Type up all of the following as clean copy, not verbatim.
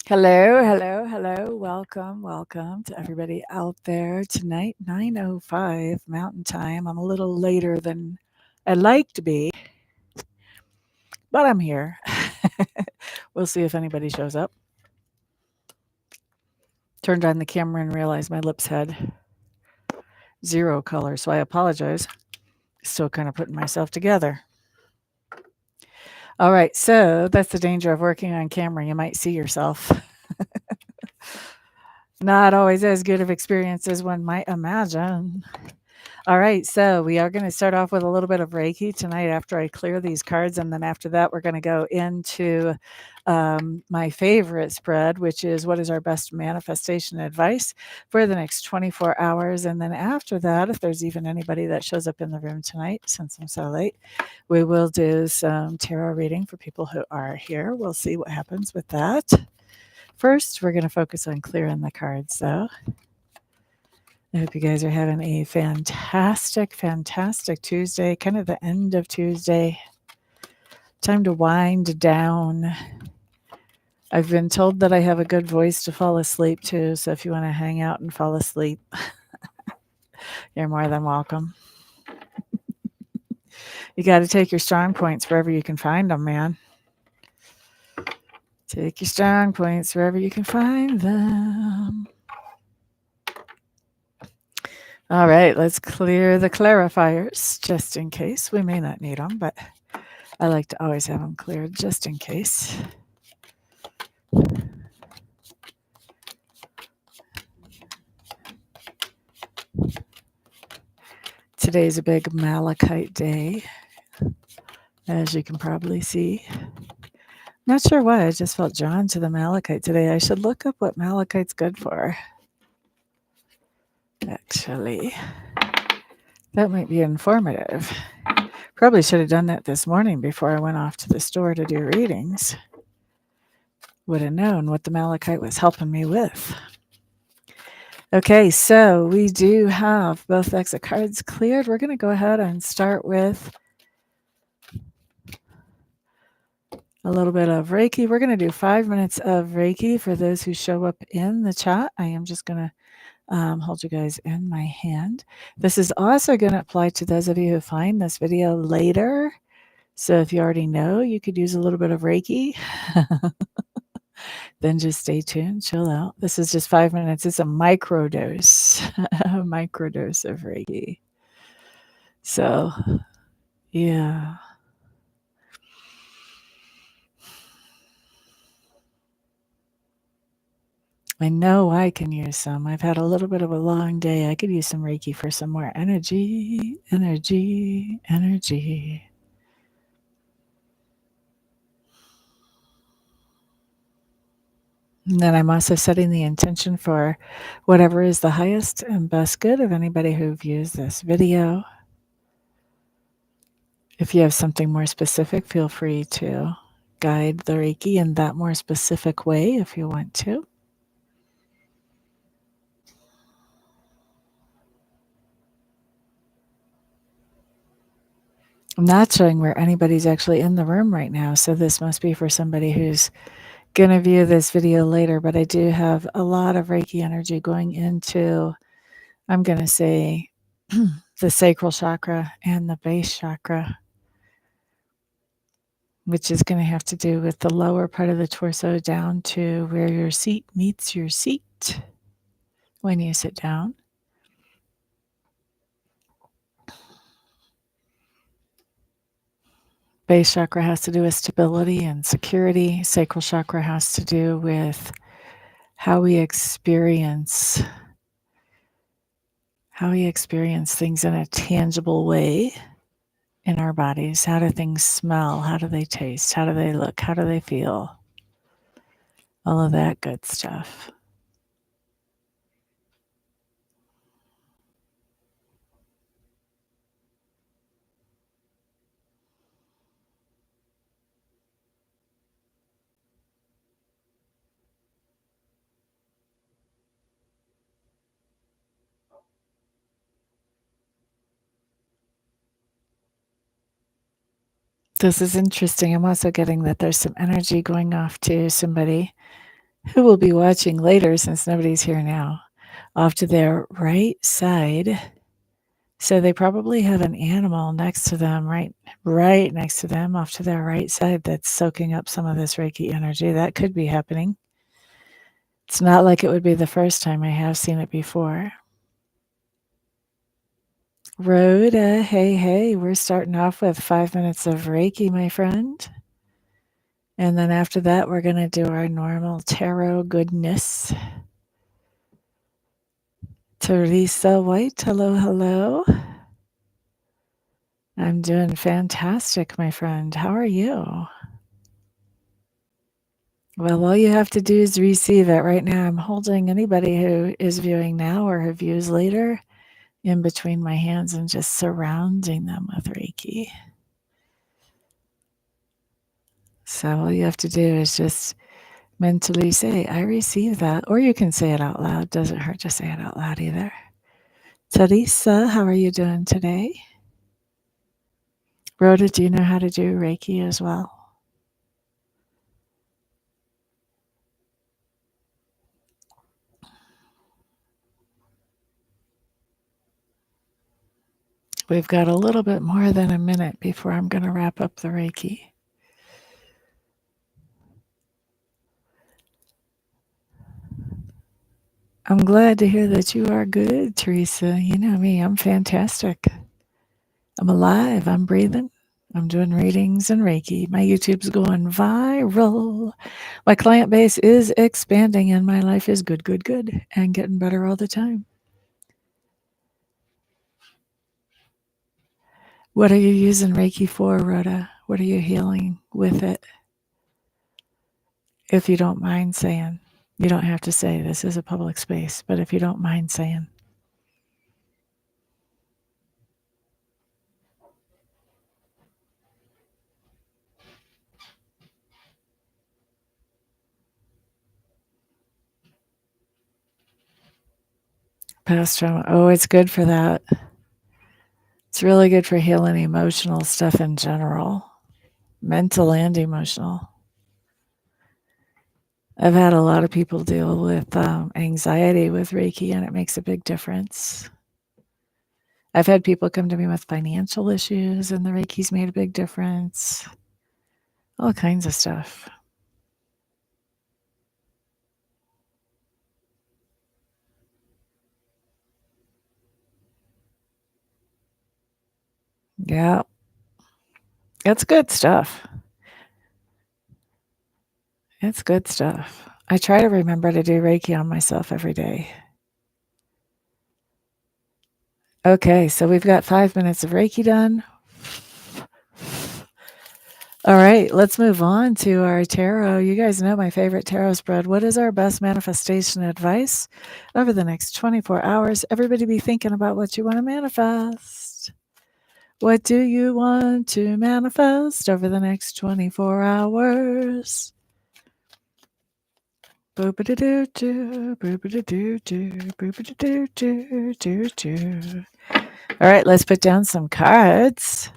Hello, hello, hello. Welcome to everybody out there tonight. 9:05 Mountain Time. I'm a little later than I'd like to be, but I'm here. We'll see if anybody shows up. Turned on the camera and realized my lips had zero color, so I apologize. Still kind of putting myself together. All right, so that's the danger of working on camera. You might see yourself. Not always as good of experience as one might imagine. All right, so we are going to start off with a little bit of Reiki tonight after I clear these cards. And then after that, we're going to go into my favorite spread, which is what is our best manifestation advice for the next 24 hours. And then after that, if there's even anybody that shows up in the room tonight, since I'm so late, we will do some tarot reading for people who are here. We'll see what happens with that. First, we're going to focus on clearing the cards, though. I hope you guys are having a fantastic Tuesday, kind of the end of Tuesday. Time to wind down. I've been told that I have a good voice to fall asleep to, so if you want to hang out and fall asleep, you're more than welcome. You got to take your strong points wherever you can find them, man. Take your strong points wherever you can find them. All right, let's clear the clarifiers just in case. We may not need them, but I like to always have them cleared just in case. Today's a big malachite day, as you can probably see. Not sure why, I just felt drawn to the malachite today. I should look up what malachite's good for. Actually, that might be informative. Probably should have done that this morning before I went off to the store to do readings. Would have known what the malachite was helping me with. Okay, so we do have both decks of cards cleared. We're going to go ahead and start with a little bit of Reiki. We're going to do 5 minutes of Reiki for those who show up in the chat. I am just going to hold you guys in my hand. This is also going to apply to those of you who find this video later. So if you already know, you could use a little bit of Reiki. Then just stay tuned, chill out. This is just 5 minutes. It's a microdose, a microdose of Reiki. So, yeah. I know I can use some. I've had a little bit of a long day. I could use some Reiki for some more energy. And then I'm also setting the intention for whatever is the highest and best good of anybody who views this video. If you have something more specific, feel free to guide the Reiki in that more specific way if you want to. I'm not showing where anybody's actually in the room right now, so this must be for somebody who's going to view this video later, but I do have a lot of Reiki energy going into, I'm going to say, the sacral chakra and the base chakra, which is going to have to do with the lower part of the torso down to where your seat meets your seat when you sit down. Base chakra has to do with stability and security. Sacral chakra has to do with how we experience things in a tangible way in our bodies. How do things smell? How do they taste? How do they look? How do they feel? All of that good stuff. This is interesting. I'm also getting that there's some energy going off to somebody who will be watching later since nobody's here now, off to their right side. So they probably have an animal next to them, right next to them, off to their right side, that's soaking up some of this Reiki energy. That could be happening. It's not like it would be the first time. I have seen it before. Rhoda, hey, we're starting off with 5 minutes of Reiki, my friend. And then after that, we're going to do our normal tarot goodness. Teresa White, hello. I'm doing fantastic, my friend. How are you? Well, all you have to do is receive it. Right now, I'm holding anybody who is viewing now or who views later in between my hands and just surrounding them with Reiki. So all you have to do is just mentally say, I receive that. Or you can say it out loud. Doesn't hurt to say it out loud either. Teresa, how are you doing today? Rhoda, do you know how to do Reiki as well? We've got a little bit more than a minute before I'm going to wrap up the Reiki. I'm glad to hear that you are good, Teresa. You know me, I'm fantastic. I'm alive, I'm breathing. I'm doing readings and Reiki. My YouTube's going viral. My client base is expanding and my life is good, and getting better all the time. What are you using Reiki for, Rhoda? What are you healing with it? If you don't mind saying. You don't have to say, this is a public space, but if you don't mind saying. Past trauma. Oh, it's good for that. It's really good for healing emotional stuff in general, mental and emotional. I've had a lot of people deal with anxiety with Reiki, and it makes a big difference. I've had people come to me with financial issues, and the Reiki's made a big difference. All kinds of stuff. Yeah. It's good stuff. It's good stuff. I try to remember to do Reiki on myself every day. Okay, so we've got 5 minutes of Reiki done. All right, let's move on to our tarot. You guys know my favorite tarot spread. What is our best manifestation advice over the next 24 hours? Everybody be thinking about what you want to manifest. What do you want to manifest over the next 24 hours? Boop-a-da-doo-doo, boop-a-da-doo-doo, boop-a-da-doo-doo-doo-doo. All right, let's put down some cards.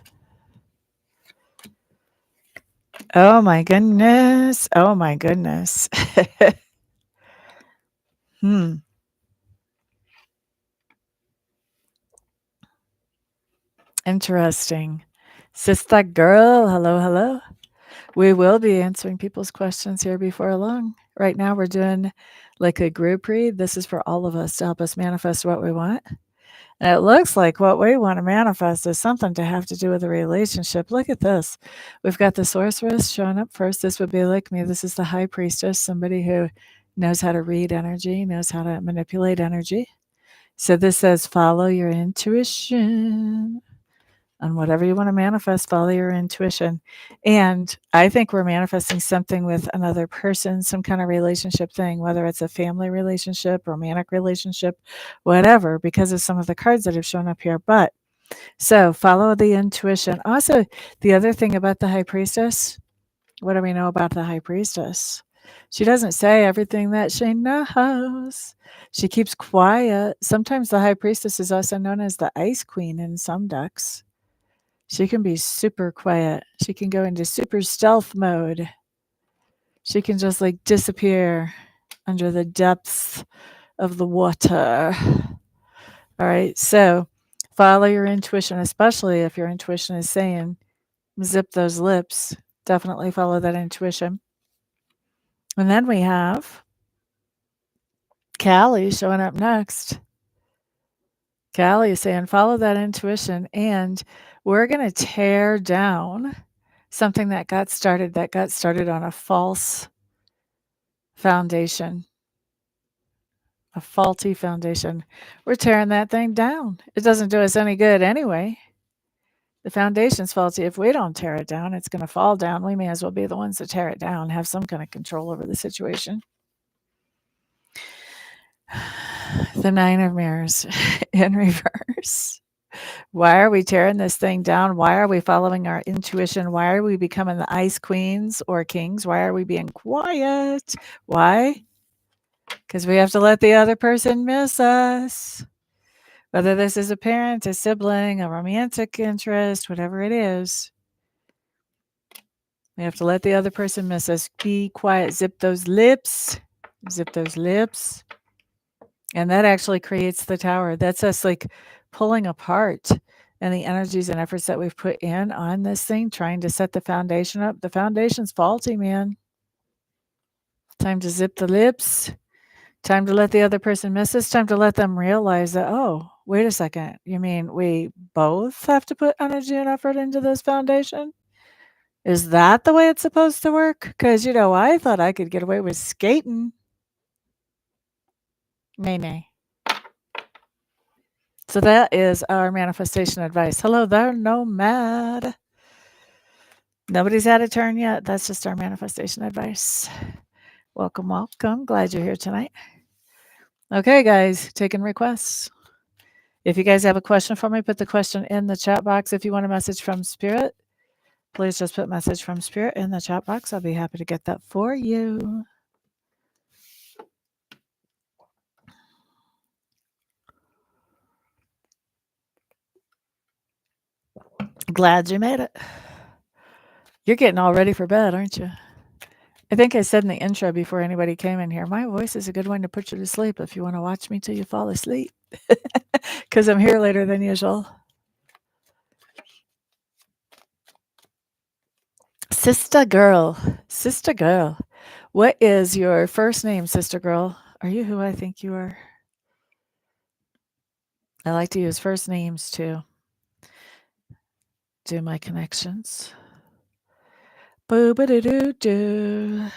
Oh my goodness. Oh my goodness. Interesting. Sister girl, hello. We will be answering people's questions here before long. Right now, we're doing like a group read. This is for all of us to help us manifest what we want. And it looks like what we want to manifest is something to have to do with a relationship. Look at this. We've got the sorceress showing up first. This would be like me. This is the high priestess, somebody who knows how to read energy, knows how to manipulate energy. So this says, follow your intuition. On whatever you want to manifest, follow your intuition. And I think we're manifesting something with another person, some kind of relationship thing, whether it's a family relationship, romantic relationship, whatever, because of some of the cards that have shown up here. But so follow the intuition. Also, the other thing about the high priestess, what do we know about the high priestess? She doesn't say everything that she knows. She keeps quiet. Sometimes the high priestess is also known as the ice queen in some decks. She can be super quiet. She can go into super stealth mode. She can just like disappear. under the depths of the water. All right, so follow your intuition, especially if your intuition is saying zip those lips. Definitely follow that intuition. And then we have Callie showing up next. Callie is saying follow that intuition, and we're going to tear down something that got started on a false foundation, a faulty foundation. We're tearing that thing down. It doesn't do us any good anyway. The foundation's faulty. If we don't tear it down, it's going to fall down. We may as well be the ones that tear it down, have some kind of control over the situation. The Nine of Mirrors in reverse. Why are we tearing this thing down? Why are we following our intuition? Why are we becoming the ice queens or kings? Why are we being quiet? Why? Because we have to let the other person miss us. Whether this is a parent, a sibling, a romantic interest, whatever it is, we have to let the other person miss us. Be quiet. Zip those lips. Zip those lips. And that actually creates the tower. That's us like pulling apart and the energies and efforts that we've put in on this thing, trying to set the foundation up. The foundation's faulty, man. Time to zip the lips. Time to let the other person miss us. Time to let them realize that, oh, wait a second. You mean we both have to put energy and effort into this foundation? Is that the way it's supposed to work? Because, I thought I could get away with skating. Nay, nay. So that is our manifestation advice. Hello there, nomad. Nobody's had a turn yet. That's just our manifestation advice. Welcome, welcome. Glad you're here tonight. Okay, guys, taking requests. If you guys have a question for me, put the question in the chat box. If you want a message from Spirit, please just put message from Spirit in the chat box. I'll be happy to get that for you. Glad you made it. You're getting all ready for bed, aren't you? I think I said in the intro before anybody came in here, my voice is a good one to put you to sleep if you want to watch me till you fall asleep. Because I'm here later than usual. Sister girl. What is your first name, sister girl? Are you who I think you are? I like to use first names to do my connections. Boo-ba-doo-doo-doo.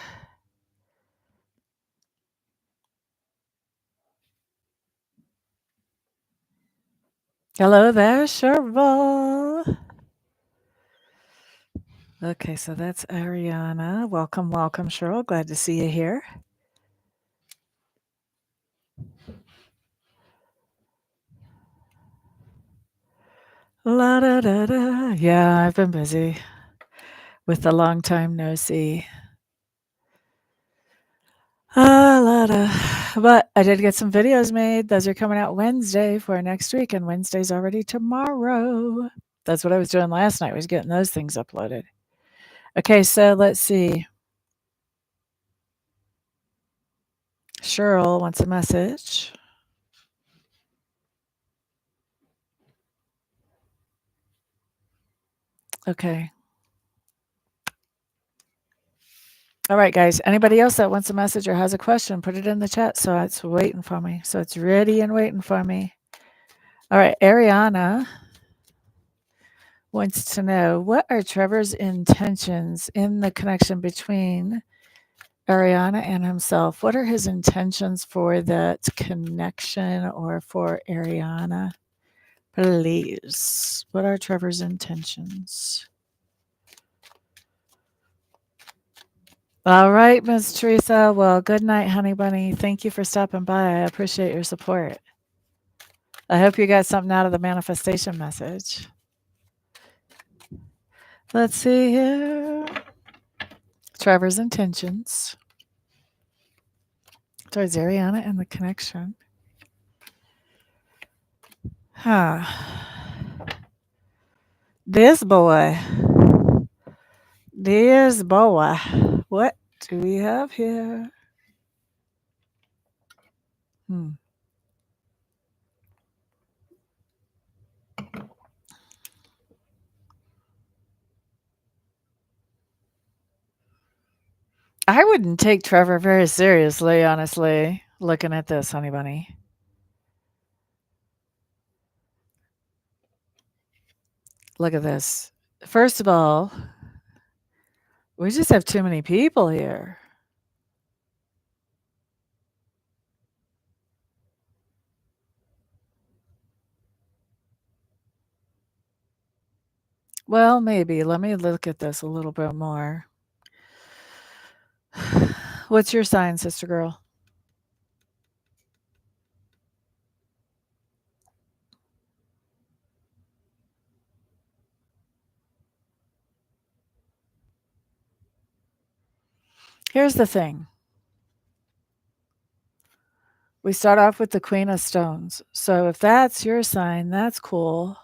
Hello there, Cheryl. Okay, so that's Ariana. Welcome, welcome, Cheryl. Glad to see you here. La da da da. Yeah, I've been busy with the long time no see. But I did get some videos made. Those are coming out Wednesday for next week, and Wednesday's already tomorrow. That's what I was doing last night, was getting those things uploaded. Okay, so let's see. Cheryl wants a message. Okay. All right, guys. Anybody else that wants a message or has a question, put it in the chat. So it's waiting for me. So it's ready and waiting for me. All right, Ariana wants to know, what are Trevor's intentions in the connection between Ariana and himself? What are his intentions for that connection or for Ariana? Please. What are Trevor's intentions? All right, Miss Teresa. Well, good night, honey bunny. Thank you for stopping by. I appreciate your support. I hope you got something out of the manifestation message. Let's see here. Trevor's intentions towards Ariana and the connection. Huh. This boy. What do we have here? Hmm. I wouldn't take Trevor very seriously, honestly, looking at this, honey bunny. Look at this. First of all, we just have too many people here. Well, maybe. Let me look at this a little bit more. What's your sign, sister girl? Here's the thing. We start off with the Queen of Stones. So if that's your sign, that's cool.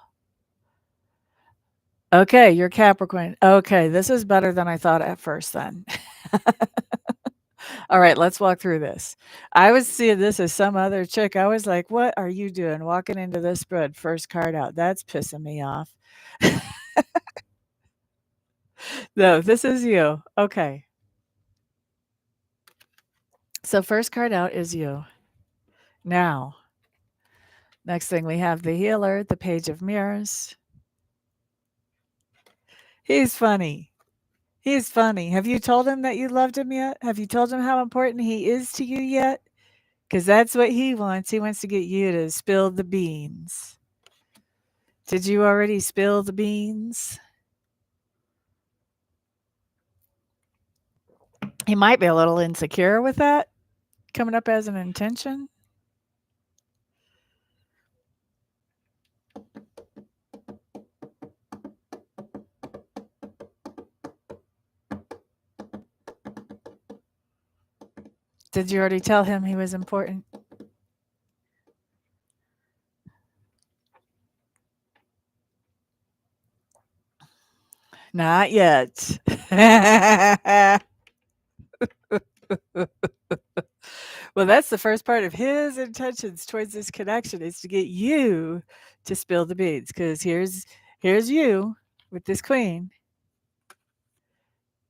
Okay, you're Capricorn. Okay, this is better than I thought at first then. All right, let's walk through this. I was seeing this as some other chick. I was like, what are you doing walking into this spread first card out? That's pissing me off. No, this is you. Okay. So first card out is you. Now, next thing we have the healer, the page of mirrors. He's funny. He's funny. Have you told him that you loved him yet? Have you told him how important he is to you yet? Because that's what he wants. He wants to get you to spill the beans. Did you already spill the beans? He might be a little insecure with that coming up as an intention. Did you already tell him he was important? Not yet. Well, that's the first part of his intentions towards this connection is to get you to spill the beans. Because here's you with this queen.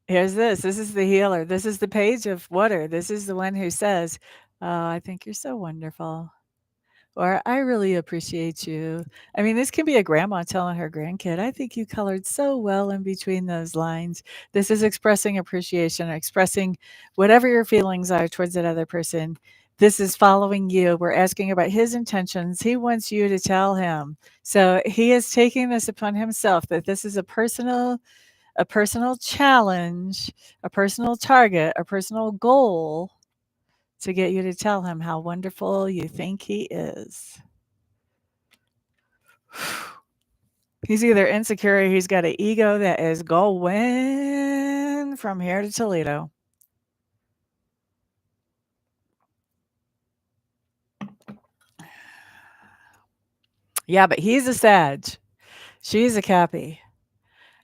Here's this. This is the healer. This is the page of water. This is the one who says, "Oh, I think you're so wonderful." Or I really appreciate you. I mean, this can be a grandma telling her grandkid, I think you colored so well in between those lines. This is expressing appreciation, expressing whatever your feelings are towards that other person. This is following you. We're asking about his intentions. He wants you to tell him. So he is taking this upon himself that this is a personal challenge, a personal target, a personal goal to get you to tell him how wonderful you think he is. He's either insecure or he's got an ego that is going from here to Toledo. Yeah, but he's a Sag. She's a Cappy.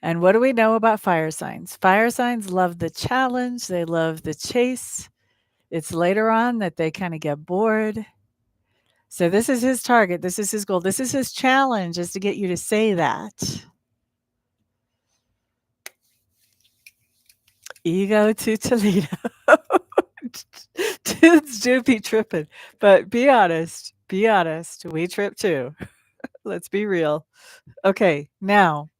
And what do we know about fire signs? Fire signs love the challenge, they love the chase. It's later on that they kind of get bored. So this is his target. This is his goal. This is his challenge is to get you to say that. Ego to Toledo. Dudes do be tripping. But be honest. Be honest. We trip too. Let's be real. Okay, now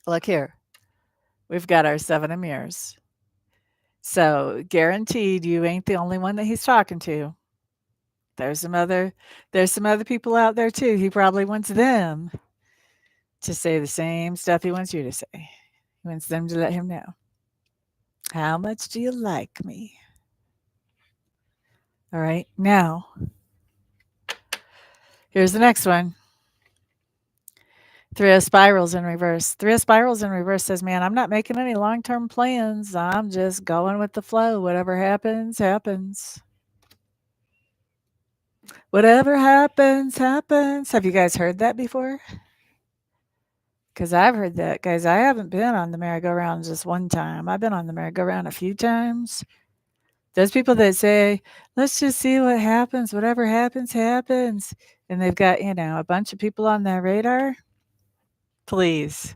look here. We've got our 7 of mirrors. So guaranteed you ain't the only one that he's talking to. There's some other people out there too. He probably wants them to say the same stuff he wants you to say. He wants them to let him know. How much do you like me? All right. Now, here's the next one. 3 of spirals in reverse. 3 of spirals in reverse says, man, I'm not making any long-term plans. I'm just going with the flow. Whatever happens, happens. Whatever happens, happens. Have you guys heard that before? Because I've heard that. Guys, I haven't been on the merry-go-round just one time. I've been on the merry-go-round a few times. Those people that say, let's just see what happens, whatever happens, happens. And they've got, a bunch of people on their radar. Please.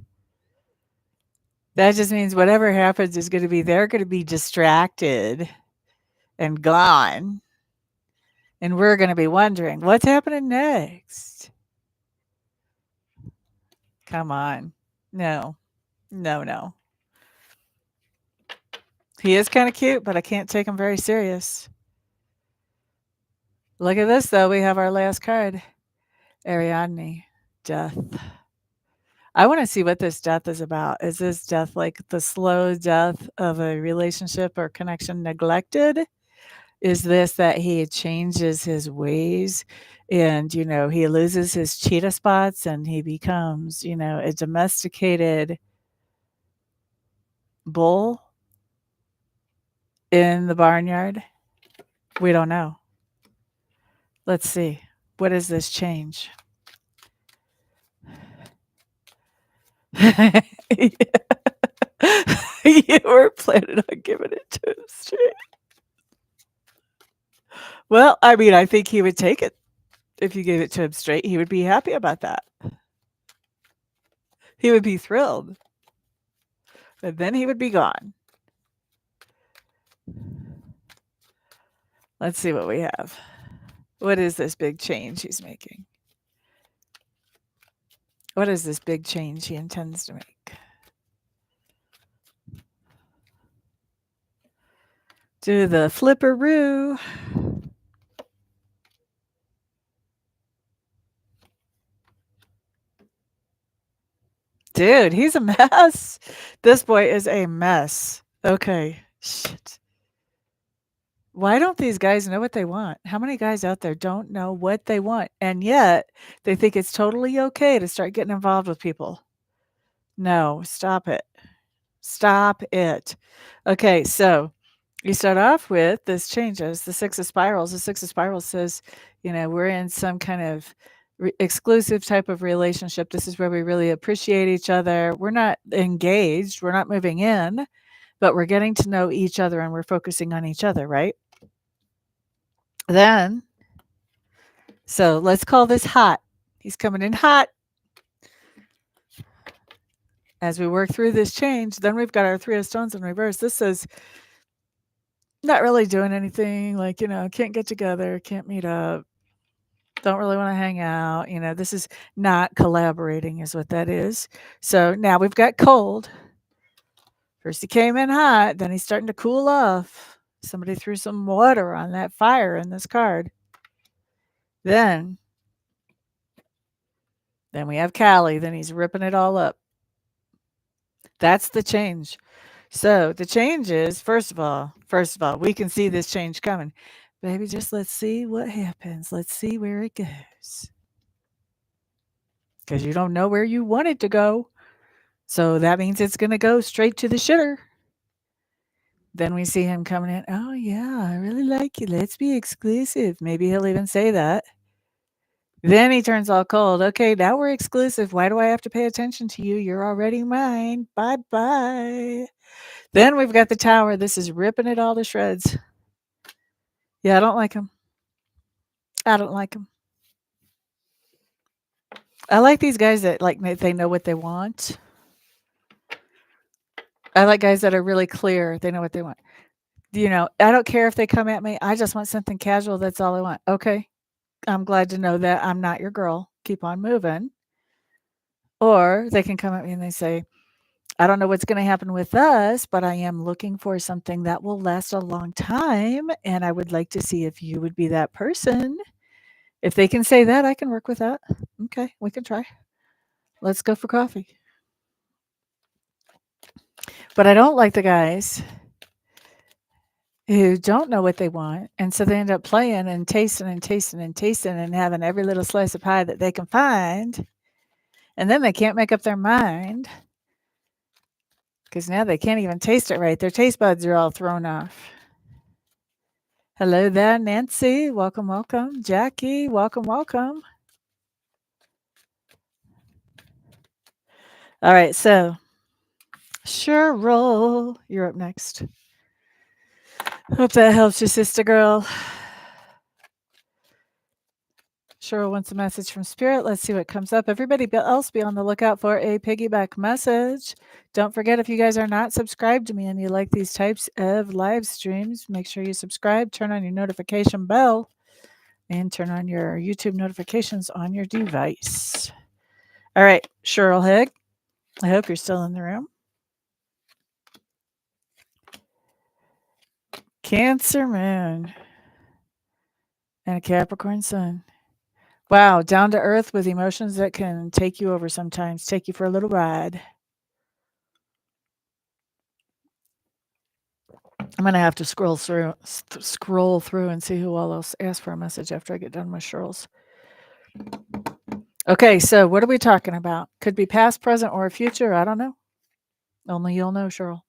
That just means whatever happens is going to be, they're going to be distracted and gone. And we're going to be wondering, what's happening next? Come on. No, no, no. He is kind of cute, but I can't take him very serious. Look at this, though. We have our last card, Ariadne, death. I want to see what this death is about. Is this death like the slow death of a relationship or connection neglected? Is this that he changes his ways and, he loses his cheetah spots and he becomes, a domesticated bull in the barnyard? We don't know. Let's see. What is this change? You were planning on giving it to him straight. Well, I mean, I think he would take it. If you gave it to him straight, he would be happy about that. He would be thrilled. And then he would be gone. Let's see what we have. What is this big change he's making? What is this big change he intends to make? Do the flipperoo. Dude, he's a mess. This boy is a mess. Okay. Shit. Why don't these guys know what they want? How many guys out there don't know what they want? And yet they think it's totally okay to start getting involved with people. No, stop it. Stop it. Okay, so you start off with this changes, the Six of Spirals. The Six of Spirals says, we're in some kind of exclusive type of relationship. This is where we really appreciate each other. We're not engaged, we're not moving in, but we're getting to know each other and we're focusing on each other, right? Then, so let's call this hot. He's coming in hot. As we work through this change, then we've got our Three of Stones in reverse. This says, not really doing anything, like, can't get together, can't meet up, don't really want to hang out. This is not collaborating, is what that is. So now we've got cold. First he came in hot, then he's starting to cool off. Somebody threw some water on that fire in this card. Then we have Callie, then he's ripping it all up. That's the change. So the change is, first of all, we can see this change coming. Baby, just let's see what happens. Let's see where it goes. Because you don't know where you want it to go. So that means it's going to go straight to the shitter. Then we see him coming in. Oh, yeah, I really like you. Let's be exclusive. Maybe he'll even say that. Then he turns all cold. Okay, now we're exclusive. Why do I have to pay attention to you? You're already mine. Bye bye. Then we've got the Tower. This is ripping it all to shreds. Yeah, I don't like him. I don't like him. I like these guys that they know what they want. I like guys that are really clear. They know what they want. I don't care if they come at me. I just want something casual. That's all I want. Okay. I'm glad to know that I'm not your girl. Keep on moving. Or they can come at me and they say, I don't know what's going to happen with us, but I am looking for something that will last a long time. And I would like to see if you would be that person. If they can say that, I can work with that. Okay, we can try. Let's go for coffee. But I don't like the guys who don't know what they want. And so they end up playing and tasting and tasting and tasting and having every little slice of pie that they can find. And then they can't make up their mind because now they can't even taste it right. Their taste buds are all thrown off. Hello there, Nancy. Welcome, welcome. Jackie, welcome, welcome. All right, so Cheryl, you're up next. Hope that helps you, sister girl. Cheryl wants a message from Spirit. Let's see what comes up. Everybody else be on the lookout for a piggyback message. Don't forget, if you guys are not subscribed to me and you like these types of live streams, make sure you subscribe, turn on your notification bell, and turn on your YouTube notifications on your device. All right, Cheryl Higg, I hope you're still in the room. Cancer moon and a Capricorn sun. Wow, down to earth with emotions that can take you over sometimes, take you for a little ride. I'm going to have to scroll through and see who all else asked for a message after I get done with Cheryl's. Okay, so what are we talking about? Could be past, present, or future. I don't know. Only you'll know, Cheryl.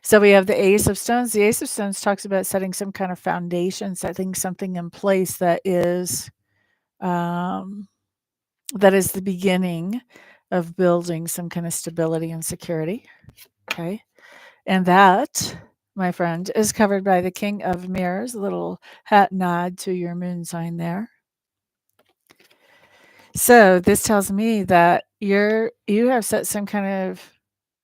So we have the Ace of Stones. The Ace of Stones talks about setting some kind of foundation, setting something in place that is the beginning of building some kind of stability and security. Okay. And that, my friend, is covered by the King of Mirrors, a little hat nod to your moon sign there. So this tells me that you have set some kind of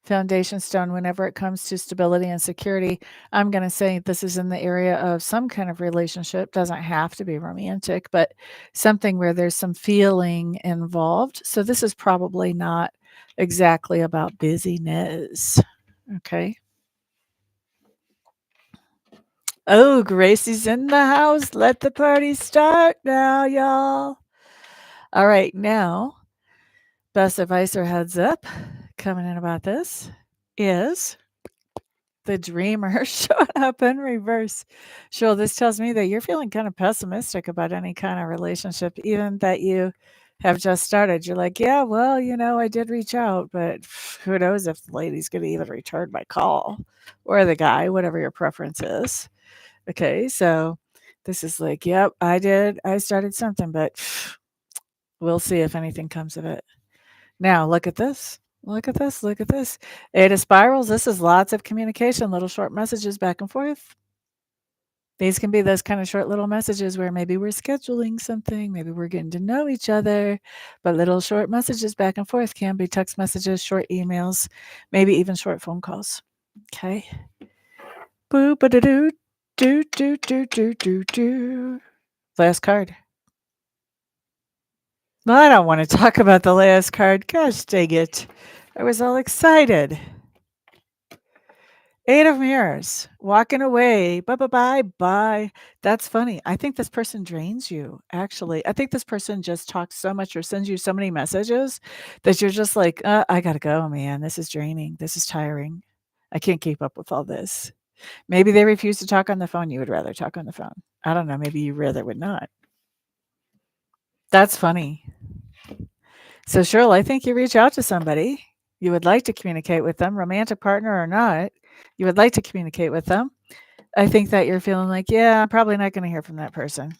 foundation stone whenever it comes to stability and security. I'm going to say this is in the area of some kind of relationship. Doesn't have to be romantic, but something where there's some feeling involved. So this is probably not exactly about busyness. Okay. Oh, Gracie's in the house. Let the party start now, y'all. All right, now, best advice or heads up coming in about this is the dreamer showing up in reverse. Sure, this tells me that you're feeling kind of pessimistic about any kind of relationship, even that you have just started. You're like, yeah, well, I did reach out, but who knows if the lady's going to even return my call or the guy, whatever your preference is. Okay, so this is like, yep, I did. I started something, but we'll see if anything comes of it. Now, look at this. Look at this. Look at this. 8 of spirals. This is lots of communication, little short messages back and forth. These can be those kind of short little messages where maybe we're scheduling something, maybe we're getting to know each other, but little short messages back and forth can be text messages, short emails, maybe even short phone calls. Okay. Boo ba da doo doo doo doo doo doo doo. Last card. Well, I don't want to talk about the last card. Gosh dang it. I was all excited. 8 of mirrors. Walking away. Bye, bye, bye, bye. That's funny. I think this person drains you, actually. I think this person just talks so much or sends you so many messages that you're just like, I got to go, man. This is draining. This is tiring. I can't keep up with all this. Maybe they refuse to talk on the phone. You would rather talk on the phone. I don't know. Maybe you rather would not. That's funny. So, Cheryl, I think you reach out to somebody. You would like to communicate with them, romantic partner or not. You would like to communicate with them. I think that you're feeling like, yeah, I'm probably not going to hear from that person.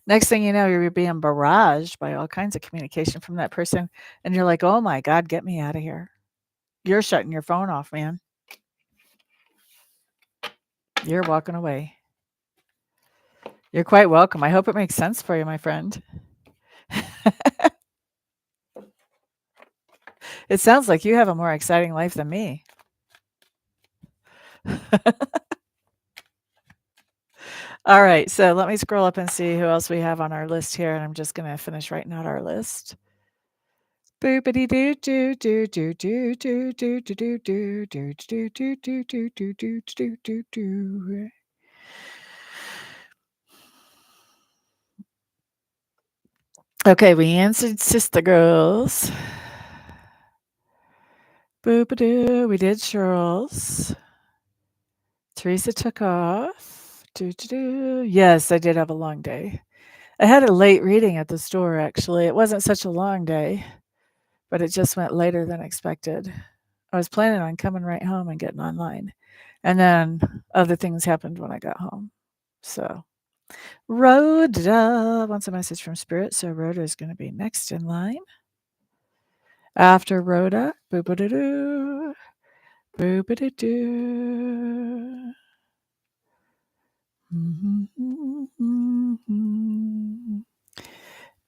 Next thing you know, you're being barraged by all kinds of communication from that person. And you're like, oh my God, get me out of here. You're shutting your phone off, man. You're walking away. You're quite welcome. I hope it makes sense for you, my friend. It sounds like you have a more exciting life than me. All right, so let me scroll up and see who else we have on our list here, and I'm just going to finish writing out our list. Boopity doo doo doo doo doo doo doo doo doo doo doo doo doo doo doo doo doo doo doo. Okay, we answered sister girls. Boop-a-doo. We did Cheryl's. Teresa took off. Doo-doo-doo. Yes, I did have a long day. I had a late reading at the store, actually. It wasn't such a long day, but it just went later than expected. I was planning on coming right home and getting online. And then other things happened when I got home. So, Rhoda wants a message from Spirit. So, Rhoda is going to be next in line. After Rhoda, boop-a-doo, boop-a-doo.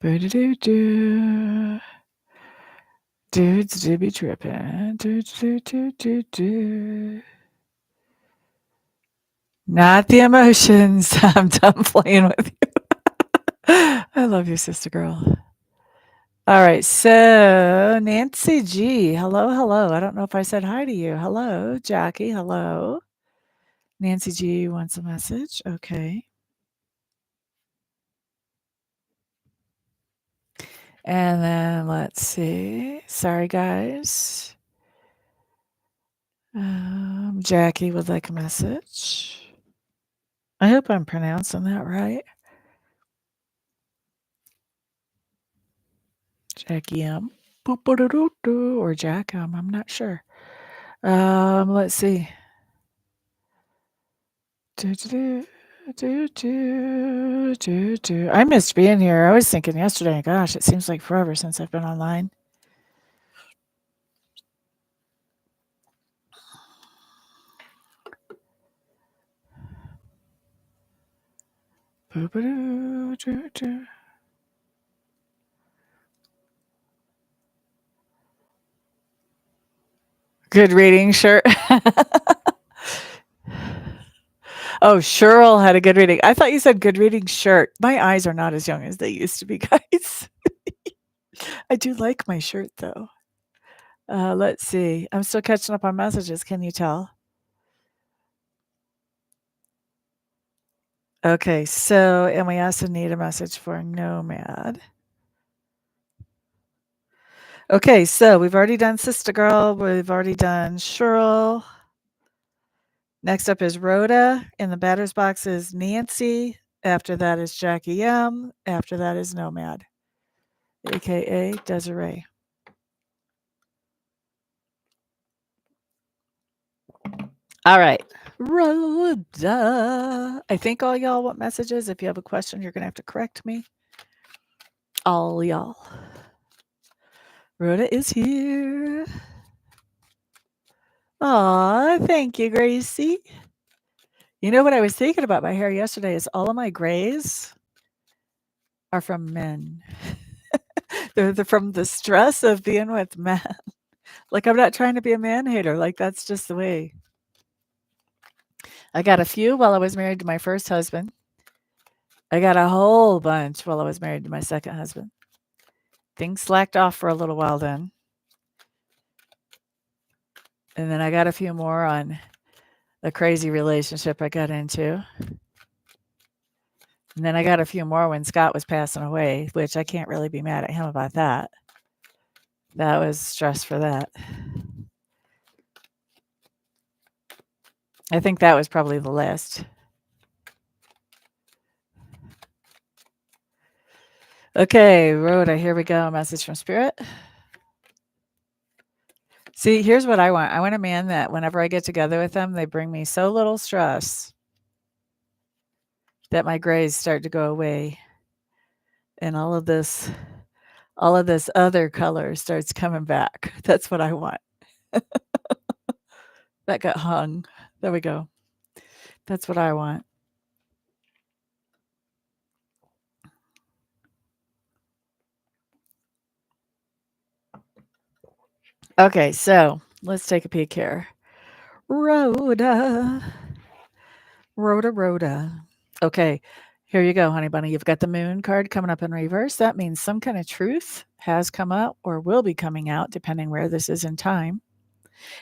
Boo-doo-doo-doo. Dudes do be tripping. Do-do-do-do-do. Not the emotions. I'm done playing with you. I love you, sister girl. All right, so Nancy G. Hello, hello. I don't know if I said hi to you. Hello, Jackie. Hello. Nancy G wants a message. Okay. And then let's see. Sorry, guys. Jackie would like a message. I hope I'm pronouncing that right. Jackie M. Or Jack M. I'm not sure. Let's see. I missed being here. I was thinking yesterday, gosh, it seems like forever since I've been online. Good reading, sure. Oh, Cheryl had a good reading. I thought you said good reading shirt. My eyes are not as young as they used to be, guys. I do like my shirt, though. Let's see. I'm still catching up on messages. Can you tell? Okay, so, and we also need a message for Nomad. Okay, so we've already done Sister Girl. We've already done Cheryl. Next up is Rhoda. In the batter's box is Nancy. After that is Jackie M. After that is Nomad, aka Desiree. All right. Rhoda. I think all y'all want messages. If you have a question, you're going to have to correct me. All y'all. Rhoda is here. Aw, thank you, Gracie. You know what I was thinking about my hair yesterday is all of my grays are from men. They're from the stress of being with men. Like, I'm not trying to be a man hater. Like, that's just the way. I got a few while I was married to my first husband. I got a whole bunch while I was married to my second husband. Things slacked off for a little while then. And then I got a few more on the crazy relationship I got into. And then I got a few more when Scott was passing away, which I can't really be mad at him about that. That was stress for that. I think that was probably the last. Okay, Rhoda, here we go. A message from Spirit. See, here's what I want. I want a man that whenever I get together with them, they bring me so little stress that my grays start to go away. And all of this other color starts coming back. That's what I want. That got hung. There we go. That's what I want. Okay, so let's take a peek here. Rhoda. Okay, here you go, honey bunny. You've got the moon card coming up in reverse. That means some kind of truth has come out or will be coming out, depending where this is in time.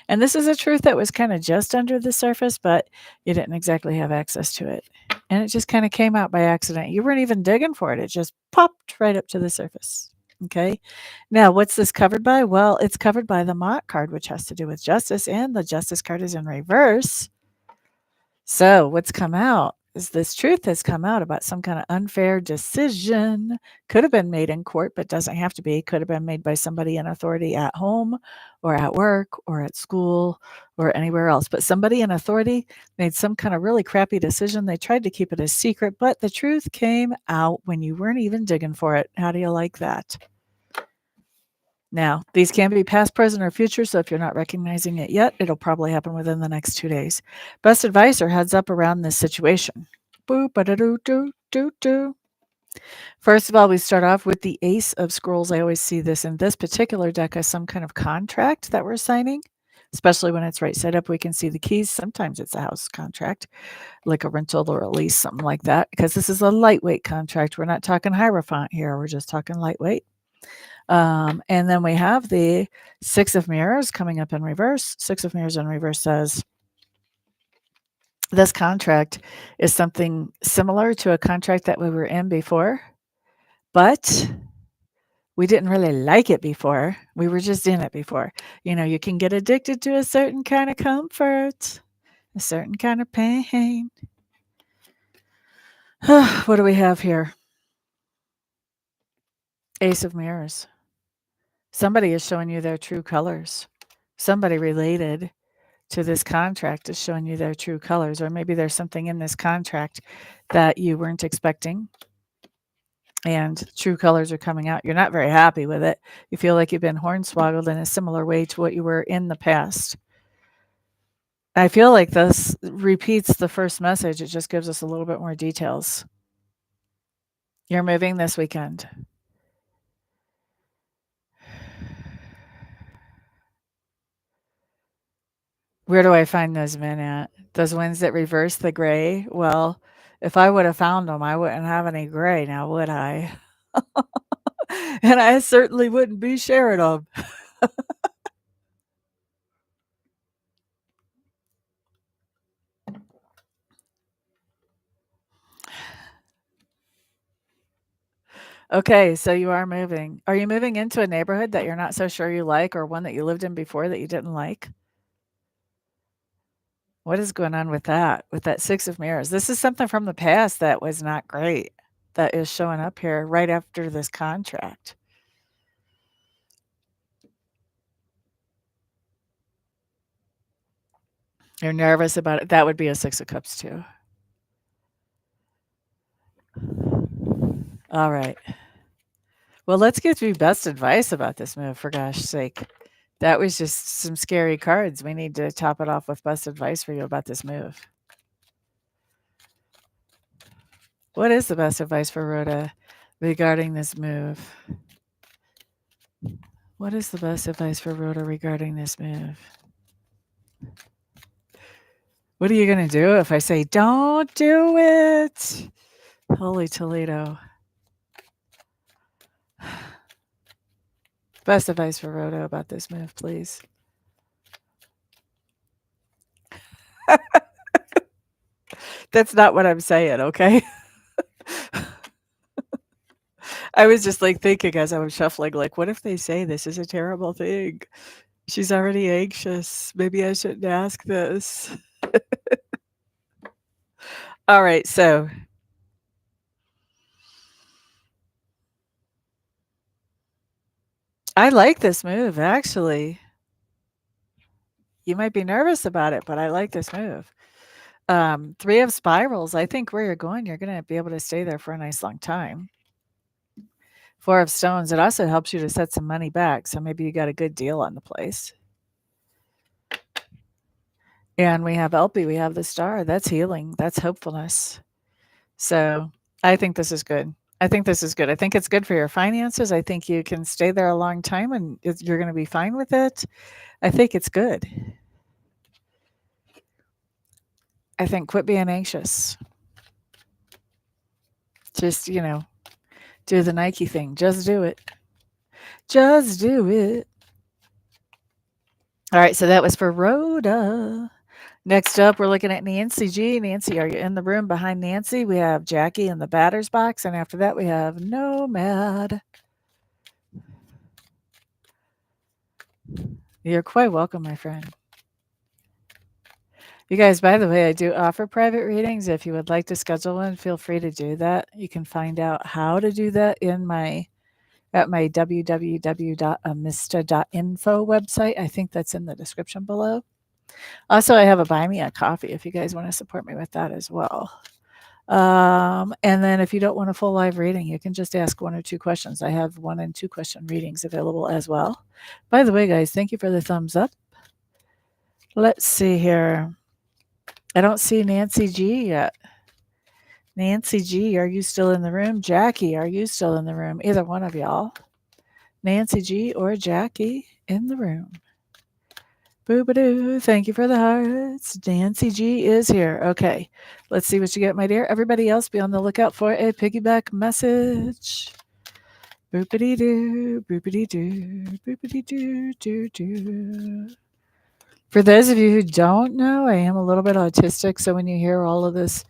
And this is a truth that was kind of just under the surface, but you didn't exactly have access to it. And it just kind of came out by accident. You weren't even digging for it. It just popped right up to the surface. Okay. Now, what's this covered by? Well, it's covered by the Mott card, which has to do with justice, and the justice card is in reverse. So, what's come out is this truth has come out about some kind of unfair decision. Could have been made in court, but doesn't have to be. Could have been made by somebody in authority at home or at work or at school or anywhere else. But somebody in authority made some kind of really crappy decision. They tried to keep it a secret, but the truth came out when you weren't even digging for it. How do you like that? Now, these can be past, present, or future, so if you're not recognizing it yet, it'll probably happen within the next 2 days. Best advice or heads up around this situation. Boo, ba-da-doo, doo, doo, doo. First of all, we start off with the Ace of Scrolls. I always see this in this particular deck as some kind of contract that we're signing, especially when it's right side up. We can see the keys. Sometimes it's a house contract, like a rental or a lease, something like that, because this is a lightweight contract. We're not talking Hierophant here. We're just talking lightweight. And then we have the Six of Mirrors coming up in reverse. Six of Mirrors in reverse says, this contract is something similar to a contract that we were in before, but we didn't really like it before. We were just in it before. You can get addicted to a certain kind of comfort, a certain kind of pain. What do we have here? Ace of Mirrors. Somebody is showing you their true colors. Somebody related to this contract is showing you their true colors, or maybe there's something in this contract that you weren't expecting, and true colors are coming out. You're not very happy with it. You feel like you've been hornswoggled in a similar way to what you were in the past. I feel like this repeats the first message. It just gives us a little bit more details. You're moving this weekend. Where do I find those men at? Those ones that reverse the gray? Well, if I would have found them, I wouldn't have any gray now, would I? And I certainly wouldn't be sharing them. Okay, so you are moving. Are you moving into a neighborhood that you're not so sure you like, or one that you lived in before that you didn't like? What is going on with that? With that Six of Mirrors? This is something from the past that was not great that is showing up here right after this contract. You're nervous about it. That would be a Six of Cups too. All right. Well, let's get you best advice about this move, for gosh sake. That was just some scary cards. We need to top it off with best advice for you about this move. What is the best advice for Rhoda regarding this move? What is the best advice for Rhoda regarding this move? What are you going to do if I say, don't do it? Holy Toledo. Best advice for Rhoda about this move, please. That's not what I'm saying, okay? I was just like thinking as I was shuffling, like, what if they say this is a terrible thing? She's already anxious. Maybe I shouldn't ask this. All right, so I like this move, actually. You might be nervous about it, but I like this move. Three of Spirals. I think where you're going, you're going to be able to stay there for a nice long time. Four of Stones. It also helps you to set some money back, so maybe you got a good deal on the place. And we have LP. We have the Star. That's healing. That's hopefulness. So I think this is good. I think this is good. I think it's good for your finances. I think you can stay there a long time and you're going to be fine with it. I think it's good. I think quit being anxious. Just, do the Nike thing. Just do it. Just do it. All right, so that was for Rhoda. Next up, we're looking at Nancy G. Nancy, are you in the room behind Nancy? We have Jackie in the batter's box, and after that, we have Nomad. You're quite welcome, my friend. You guys, by the way, I do offer private readings. If you would like to schedule one, feel free to do that. You can find out how to do that at my www.amista.info website. I think that's in the description below. Also, I have a buy me a coffee if you guys want to support me with that as well. And then if you don't want a full live reading, you can just ask one or two questions. I have 1 and 2 question readings available as well. By the way, guys, thank you for the thumbs up. Let's see here. I don't see Nancy G yet. Nancy G, are you still in the room? Jackie, are you still in the room? Either one of y'all. Nancy G or Jackie in the room. Boo-ba-doo. Thank you for the hearts. Nancy G is here. Okay. Let's see what you get, my dear. Everybody else, be on the lookout for a piggyback message. Boopity-doo, boopity-doo, boopity-doo, doo-doo. For those of you who don't know, I am a little bit autistic, so when you hear all of this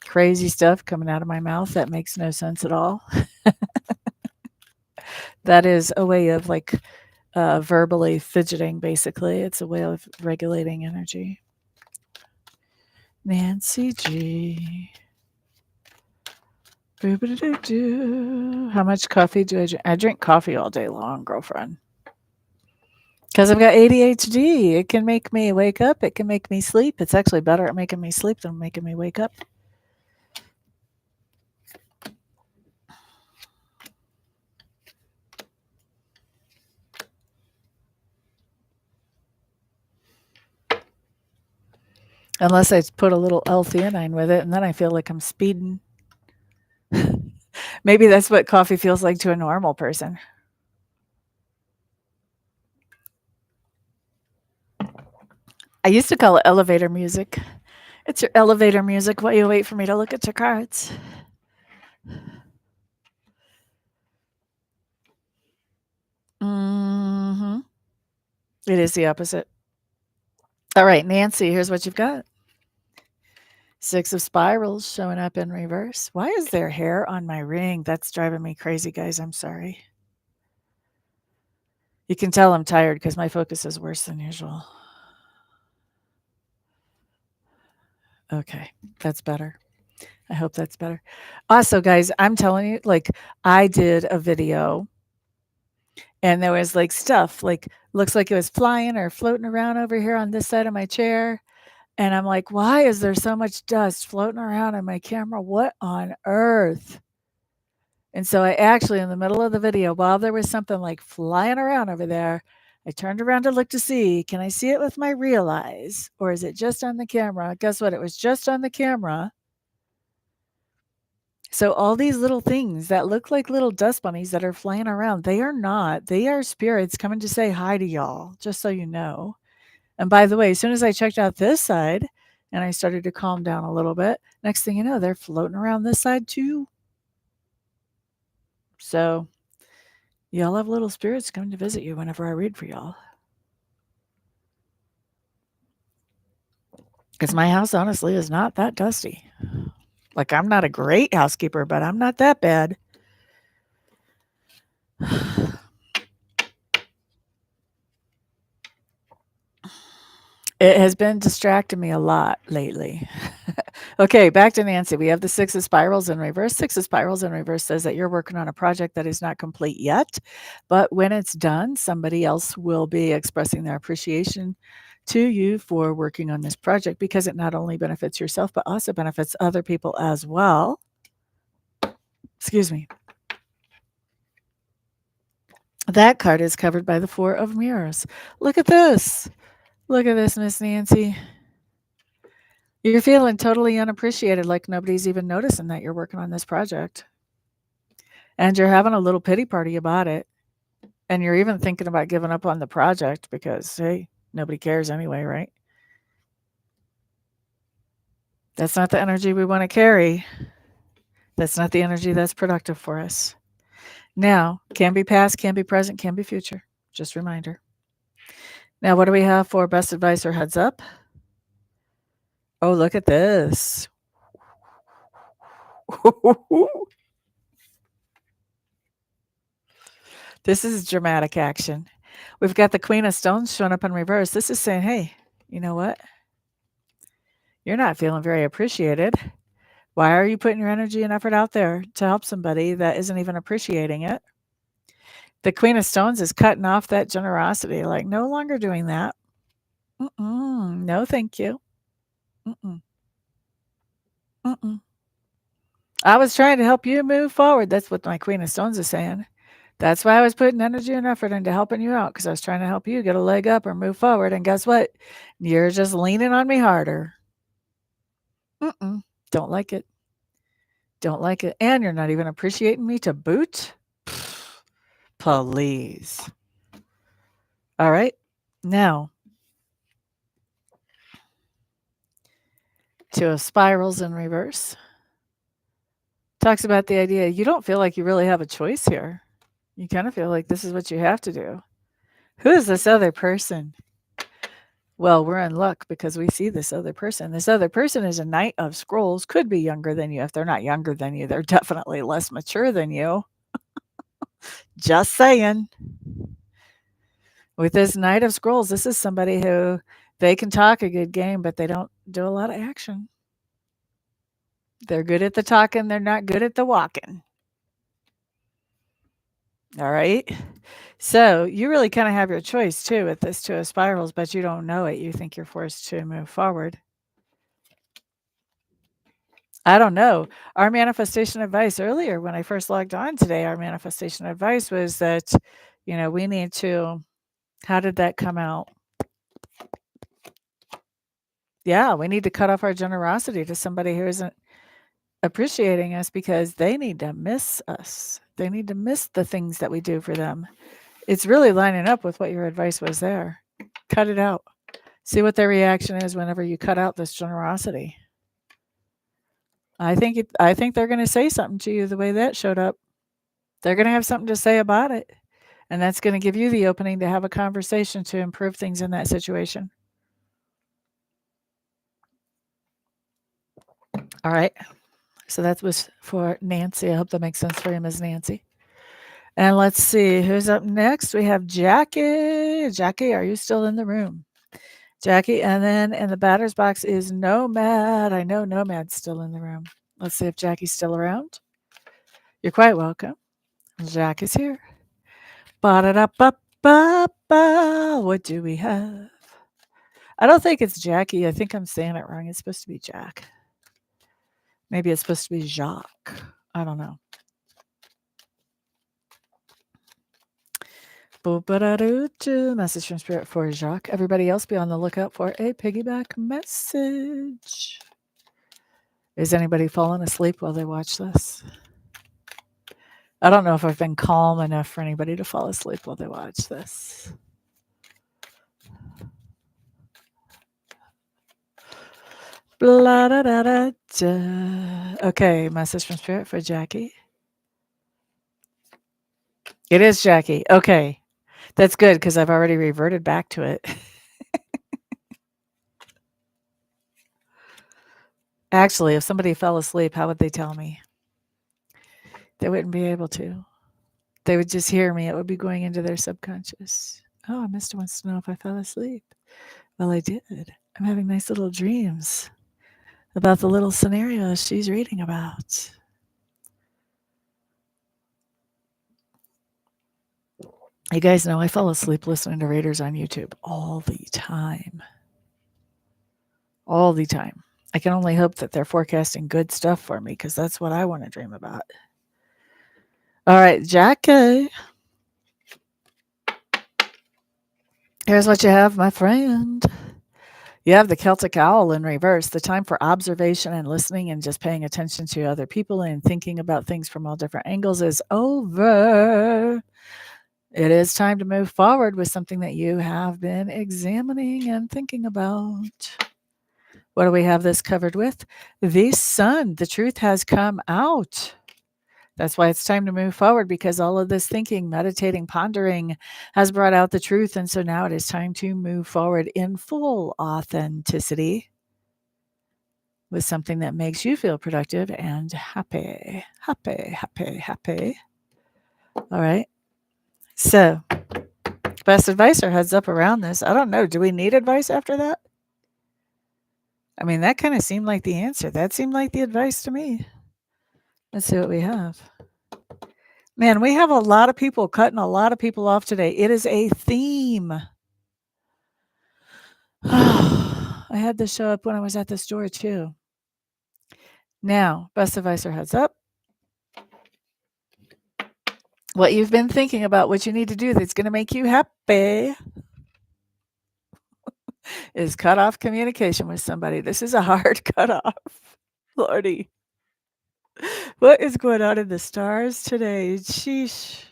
crazy stuff coming out of my mouth, that makes no sense at all. That is a way of like verbally fidgeting, basically. It's a way of regulating energy. Nancy G. How much coffee do I drink? I drink coffee all day long, girlfriend. Because I've got ADHD. It can make me wake up. It can make me sleep. It's actually better at making me sleep than making me wake up. Unless I put a little L-theanine with it, and then I feel like I'm speeding. Maybe that's what coffee feels like to a normal person. I used to call it elevator music. It's your elevator music while you wait for me to look at your cards. Mm-hmm. It is the opposite. All right, Nancy, here's what you've got. 6 of spirals showing up in reverse. Why is there hair on my ring? That's driving me crazy, guys. I'm sorry. You can tell I'm tired because my focus is worse than usual. Okay, that's better. I hope that's better. Also, guys, I'm telling you, like, I did a video and there was like stuff, like, looks like it was flying or floating around over here on this side of my chair. And I'm like, why is there so much dust floating around in my camera? What on earth? And so I actually, in the middle of the video, while there was something like flying around over there, I turned around to look to see, can I see it with my real eyes? Or is it just on the camera? Guess what? It was just on the camera. So all these little things that look like little dust bunnies that are flying around, they are not. They are spirits coming to say hi to y'all, just so you know. And by the way, as soon as I checked out this side and I started to calm down a little bit, next thing you know, they're floating around this side too. So y'all have little spirits coming to visit you whenever I read for y'all. Because my house, honestly, is not that dusty. Like, I'm not a great housekeeper, but I'm not that bad. It has been distracting me a lot lately. Okay, back to Nancy. We have the 6 of spirals in reverse. 6 of spirals in reverse says that you're working on a project that is not complete yet, but when it's done, somebody else will be expressing their appreciation to you for working on this project because it not only benefits yourself, but also benefits other people as well. Excuse me. That card is covered by the 4 of mirrors. Look at this. Look at this, Miss Nancy. You're feeling totally unappreciated, like nobody's even noticing that you're working on this project. And you're having a little pity party about it. And you're even thinking about giving up on the project because, hey, nobody cares anyway, right? That's not the energy we want to carry. That's not the energy that's productive for us. Now, can be past, can be present, can be future. Just a reminder. Now, what do we have for best advice or heads up? Oh, look at this. This is dramatic action. We've got the Queen of Stones showing up in reverse. This is saying, hey, you know what? You're not feeling very appreciated. Why are you putting your energy and effort out there to help somebody that isn't even appreciating it? The Queen of Stones is cutting off that generosity, like no longer doing that. No, thank you. I was trying to help you move forward. That's what my Queen of Stones is saying. That's why I was putting energy and effort into helping you out because I was trying to help you get a leg up or move forward. And guess what? You're just leaning on me harder. Don't like it. Don't like it. And you're not even appreciating me to boot? Please. All right. Now, Two of Spirals in reverse. Talks about the idea you don't feel like you really have a choice here. You kind of feel like this is what you have to do. Who is this other person? Well, we're in luck because we see this other person. This other person is a Knight of Scrolls, could be younger than you. If they're not younger than you, they're definitely less mature than you. Just saying. With this Knight of Scrolls, this is somebody who they can talk a good game, but they don't do a lot of action. They're good at the talking, they're not good at the walking. All right. So you really kind of have your choice too with this Two of Spirals, but you don't know it. You think you're forced to move forward. I don't know. Our manifestation advice earlier, when I first logged on today, our manifestation advice was that, we need to, how did that come out? Yeah, we need to cut off our generosity to somebody who isn't appreciating us because they need to miss us. They need to miss the things that we do for them. It's really lining up with what your advice was there. Cut it out. See what their reaction is whenever you cut out this generosity. I think they're going to say something to you the way that showed up. They're going to have something to say about it. And that's going to give you the opening to have a conversation to improve things in that situation. All right. So that was for Nancy. I hope that makes sense for you, Ms. Nancy. And let's see who's up next. We have Jackie. Jackie, are you still in the room? Jackie, and then in the batter's box is Nomad. I know Nomad's still in the room. Let's see if Jackie's still around. You're quite welcome. Jackie's here. Ba-da-da-ba-ba-ba. What do we have? I don't think it's Jackie. I think I'm saying it wrong. It's supposed to be Jack. Maybe it's supposed to be Jacques. I don't know. Message from Spirit for Jacques. Everybody else be on the lookout for a piggyback message. Is anybody falling asleep while they watch this? I don't know if I've been calm enough for anybody to fall asleep while they watch this. Blah, da, da, da, da. Okay, message from Spirit for Jackie. It is Jackie. Okay. That's good because I've already reverted back to it. Actually, if somebody fell asleep, how would they tell me? They wouldn't be able to. They would just hear me. It would be going into their subconscious. Oh, Mr. wants to know if I fell asleep. Well, I did. I'm having nice little dreams about the little scenarios she's reading about. You guys know I fall asleep listening to Raiders on YouTube all the time. All the time. I can only hope that they're forecasting good stuff for me because that's what I want to dream about. All right, Jackie. Here's what you have, my friend. You have the Celtic owl in reverse. The time for observation and listening and just paying attention to other people and thinking about things from all different angles is over. It is time to move forward with something that you have been examining and thinking about. What do we have this covered with? The sun. The truth has come out. That's why it's time to move forward because all of this thinking, meditating, pondering has brought out the truth. And so now it is time to move forward in full authenticity with something that makes you feel productive and happy. Happy, happy, happy. All right. So, best advice or heads up around this? I don't know. Do we need advice after that? I mean, that kind of seemed like the answer. That seemed like the advice to me. Let's see what we have. Man, we have a lot of people cutting a lot of people off today. It is a theme. I had this show up when I was at the store too. Now, best advice or heads up. What you've been thinking about, what you need to do that's going to make you happy is cut off communication with somebody. This is a hard cutoff. Lordy. What is going on in the stars today? Sheesh.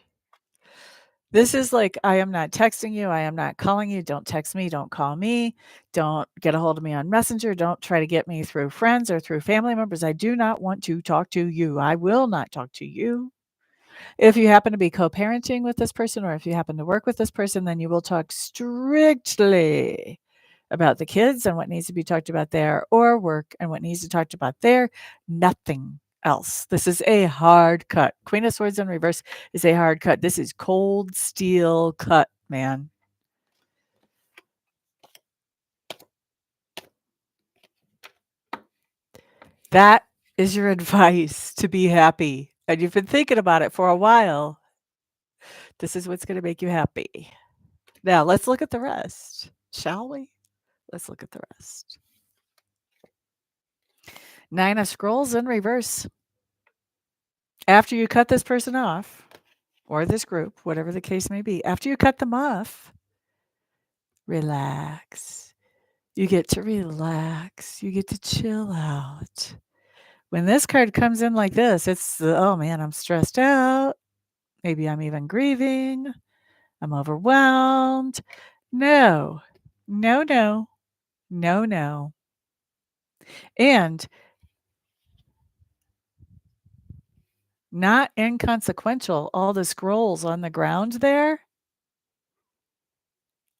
This is like, I am not texting you. I am not calling you. Don't text me. Don't call me. Don't get a hold of me on Messenger. Don't try to get me through friends or through family members. I do not want to talk to you. I will not talk to you. If you happen to be co parenting with this person or if you happen to work with this person, then you will talk strictly about the kids and what needs to be talked about there, or work and what needs to be talked about there. Nothing else. This is a hard cut. Queen of Swords in reverse is a hard cut. This is cold steel cut, man. That is your advice to be happy. And you've been thinking about it for a while. This is what's going to make you happy. Now, let's look at the rest, shall we? Let's look at the rest. 9 of Scrolls in reverse. After you cut this person off, or this group, whatever the case may be, after you cut them off, relax. You get to relax. You get to chill out. When this card comes in like this, it's, oh man, I'm stressed out. Maybe I'm even grieving. I'm overwhelmed. No, no, no, no, no. And not inconsequential, all the scrolls on the ground there.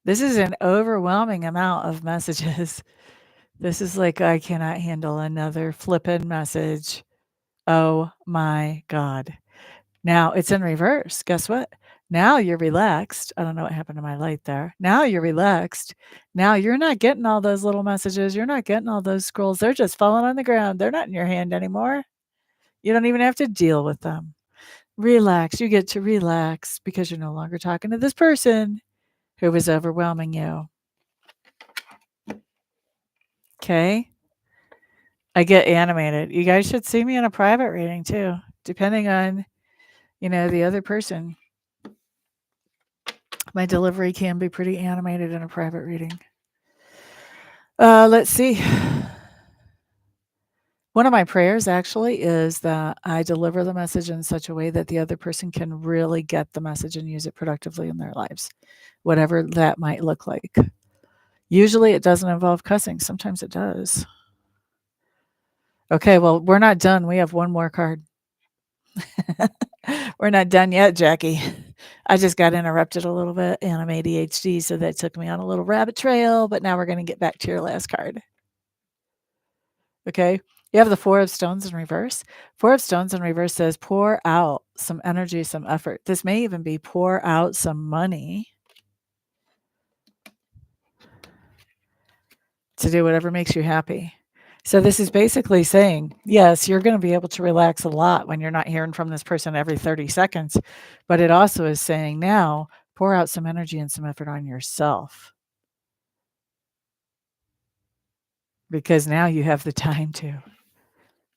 This is an overwhelming amount of messages. This is like, I cannot handle another flippin' message. Oh my God. Now it's in reverse. Guess what? Now you're relaxed. I don't know what happened to my light there. Now you're relaxed. Now you're not getting all those little messages. You're not getting all those scrolls. They're just falling on the ground. They're not in your hand anymore. You don't even have to deal with them. Relax. You get to relax because you're no longer talking to this person who was overwhelming you. Okay? I get animated. You guys should see me in a private reading too, depending on, the other person. My delivery can be pretty animated in a private reading. Let's see. One of my prayers actually is that I deliver the message in such a way that the other person can really get the message and use it productively in their lives, whatever that might look like. Usually it doesn't involve cussing. Sometimes it does. Okay, well, we're not done. We have one more card. We're not done yet, Jackie. I just got interrupted a little bit and I'm ADHD, so that took me on a little rabbit trail, but now we're going to get back to your last card. Okay, you have the 4 of Stones in reverse. 4 of Stones in reverse says pour out some energy, some effort. This may even be pour out some money to do whatever makes you happy. So this is basically saying, yes, you're going to be able to relax a lot when you're not hearing from this person every 30 seconds. But it also is saying now, pour out some energy and some effort on yourself. Because now you have the time to.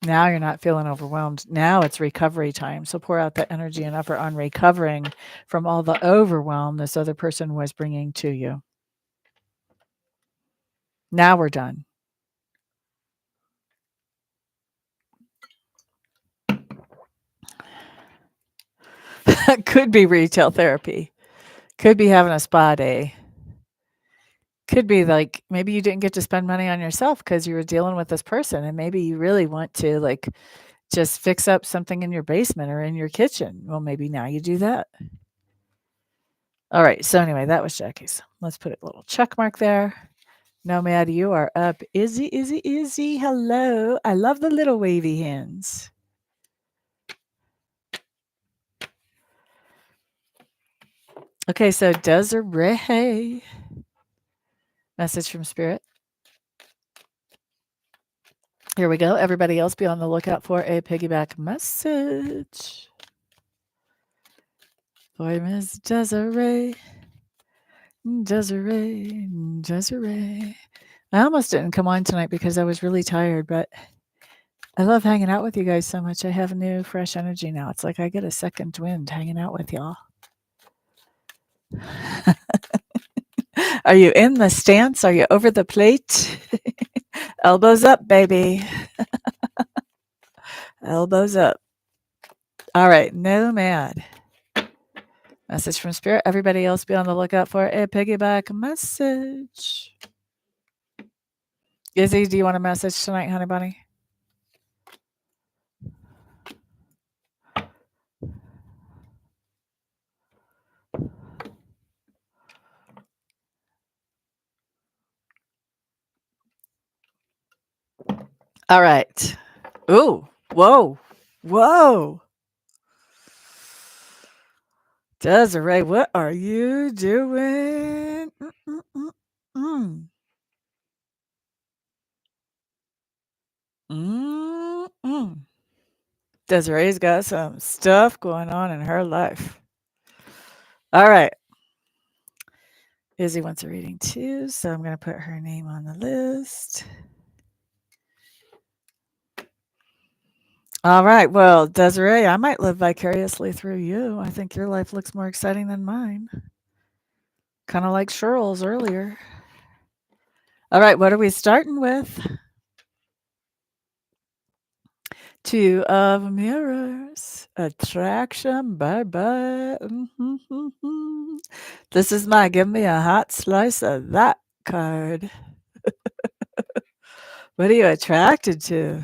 Now you're not feeling overwhelmed. Now it's recovery time. So pour out that energy and effort on recovering from all the overwhelm this other person was bringing to you. Now we're done. Could be retail therapy. Could be having a spa day. Could be like maybe you didn't get to spend money on yourself because you were dealing with this person, and maybe you really want to like just fix up something in your basement or in your kitchen. Well, maybe now you do that. All right. So anyway, that was Jackie's. Let's put a little check mark there. Nomad, you are up. Izzy, Izzy, Izzy. Hello. I love the little wavy hands. Okay, so Desiree. Message from Spirit. Here we go. Everybody else be on the lookout for a piggyback message. For Miss Desiree. Desiree. Desiree. I almost didn't come on tonight because I was really tired, but I love hanging out with you guys so much. I have new, fresh energy now. It's like I get a second wind hanging out with y'all. Are you in the stance? Are you over the plate? Elbows up, baby. Elbows up. All right, nomad. Message from Spirit. Everybody else be on the lookout for a piggyback message. Izzy, do you want a message tonight, honey bunny? All right. Ooh, whoa, whoa. Desiree, what are you doing? Mm-mm-mm-mm. Mm-mm. Desiree's got some stuff going on in her life. All right. Izzy wants a reading too, so I'm going to put her name on the list. All right. Well, Desiree, I might live vicariously through you. I think your life looks more exciting than mine. Kind of like Cheryl's earlier. All right. What are we starting with? Two of mirrors. Attraction. Bye bye. This is my give me a hot slice of that card. What are you attracted to?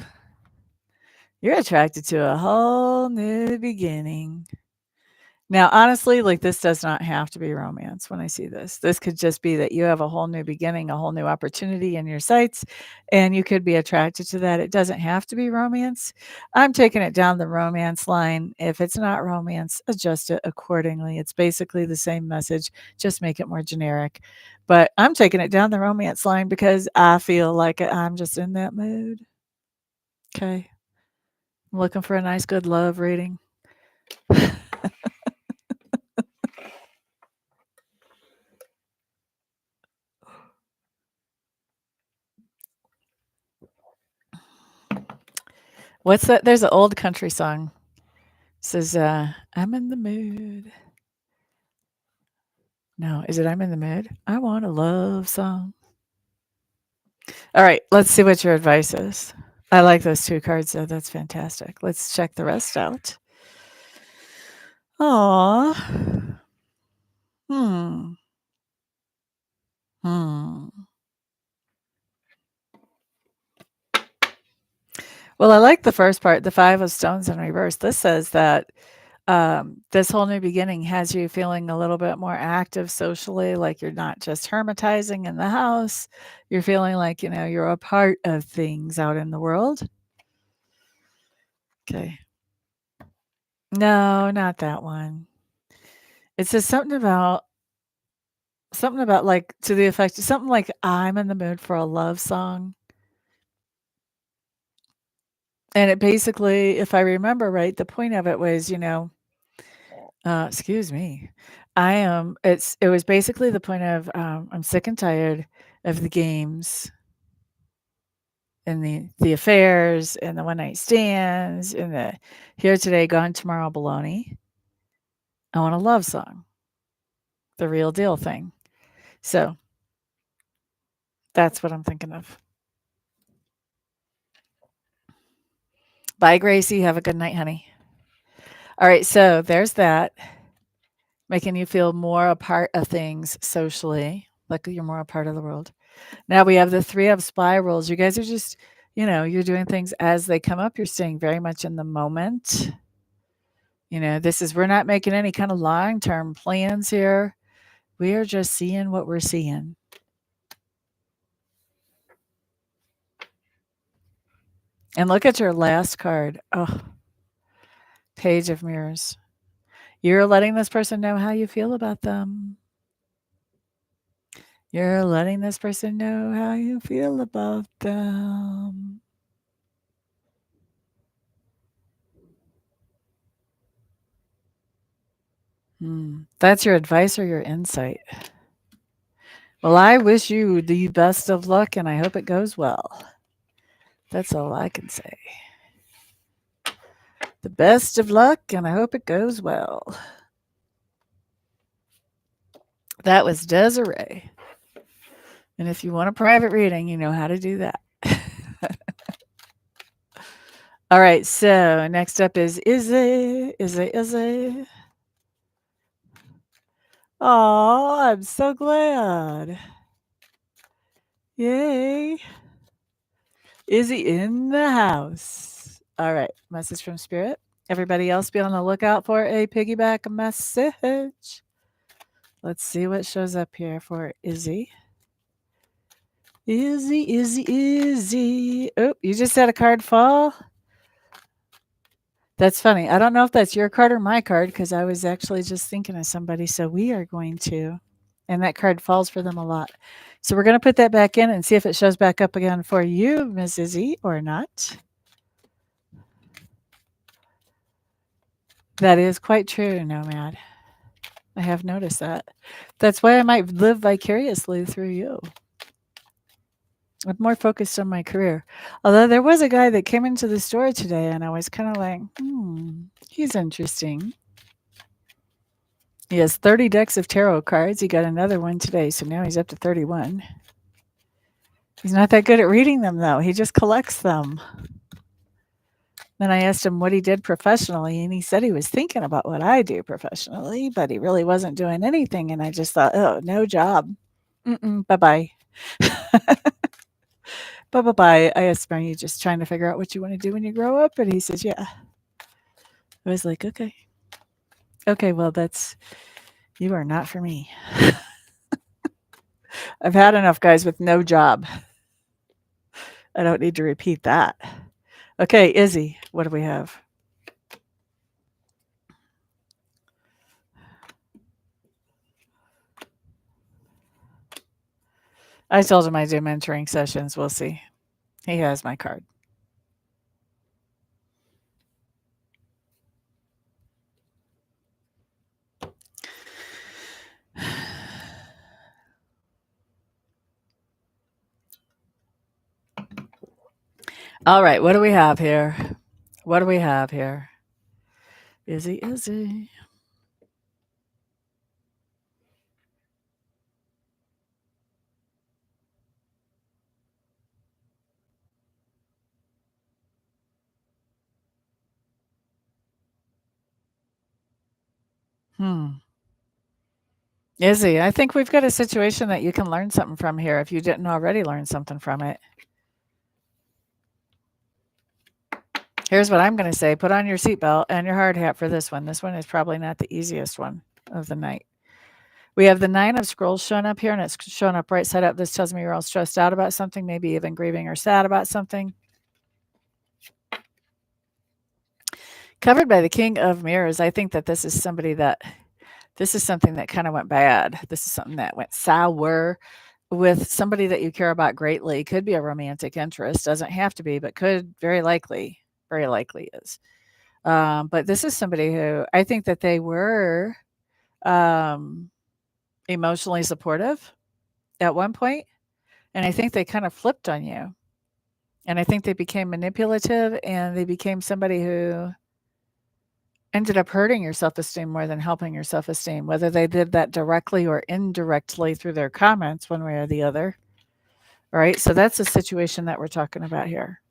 You're attracted to a whole new beginning. Now, honestly, like this does not have to be romance when I see this. This could just be that you have a whole new beginning, a whole new opportunity in your sights, and you could be attracted to that. It doesn't have to be romance. I'm taking it down the romance line. If it's not romance, adjust it accordingly. It's basically the same message, just make it more generic. But I'm taking it down the romance line because I feel like I'm just in that mood. Okay. I'm looking for a nice, good love reading. What's that? There's an old country song. It says, I'm in the mood. No, is it I'm in the mood? I want a love song. All right, let's see what your advice is. I like those two cards, though. That's fantastic. Let's check the rest out. Aw. Hmm. Hmm. Well, I like the first part, the Five of Stones in reverse. This says that this whole new beginning has you feeling a little bit more active socially, like you're not just hermitizing in the house. You're feeling like, you're a part of things out in the world. Okay. No, not that one. It says something about like to the effect something like I'm in the mood for a love song. And it basically, if I remember right, the point of it was, excuse me. It was basically the point of I'm sick and tired of the games and the affairs and the one night stands and the here today, gone tomorrow baloney. I want a love song, the real deal thing. So that's what I'm thinking of. Bye, Gracie. Have a good night, honey. All right, so there's that. Making you feel more a part of things socially, like you're more a part of the world. Now we have the three of spirals. You guys are just, you're doing things as they come up. You're staying very much in the moment. We're not making any kind of long term plans here. We are just seeing what we're seeing. And look at your last card. Oh, Page of Mirrors. You're letting this person know how you feel about them. You're letting this person know how you feel about them. That's your advice or your insight? Well, I wish you the best of luck and I hope it goes well. That's all I can say. The best of luck and I hope it goes well. That was Desiree. And if you want a private reading, you know how to do that. All right, so next up is Izzy. Izzy. Oh, I'm so glad. Yay. Izzy in the house. All right, message from Spirit. Everybody else be on the lookout for a piggyback message. Let's see what shows up here for Izzy. Izzy. Oh, you just had a card fall? That's funny. I don't know if that's your card or my card because I was actually just thinking of somebody. So we are going to, and that card falls for them a lot. So we're going to put that back in and see if it shows back up again for you, Miss Izzy, or not. That is quite true, Nomad. I have noticed that. That's why I might live vicariously through you. I'm more focused on my career. Although there was a guy that came into the store today and I was kind of like, he's interesting. He has 30 decks of tarot cards. He got another one today, so now he's up to 31. He's not that good at reading them, though. He just collects them. Then I asked him what he did professionally, and he said he was thinking about what I do professionally, but he really wasn't doing anything. And I just thought, oh, no job. Bye bye. Bye bye. I asked him, are you just trying to figure out what you want to do when you grow up? And he says, yeah. I was like, okay. Okay, well, you are not for me. I've had enough guys with no job. I don't need to repeat that. Okay, Izzy, what do we have? I told him I do mentoring sessions. We'll see. He has my card. All right, what do we have here? What do we have here? Izzy. Izzy, I think we've got a situation that you can learn something from here if you didn't already learn something from it. Here's what I'm going to say. Put on your seatbelt and your hard hat for this one. This one is probably not the easiest one of the night. We have the 9 of Scrolls showing up here, and it's showing up right side up. This tells me you're all stressed out about something, maybe even grieving or sad about something. Covered by the King of Mirrors, I think that this is something that kind of went bad. This is something that went sour with somebody that you care about greatly. Could be a romantic interest, doesn't have to be, but could very likely is. But this is somebody who I think that they were emotionally supportive at one point, and I think they kind of flipped on you. And I think they became manipulative and they became somebody who ended up hurting your self-esteem more than helping your self-esteem, whether they did that directly or indirectly through their comments one way or the other. All right, so that's the situation that we're talking about here.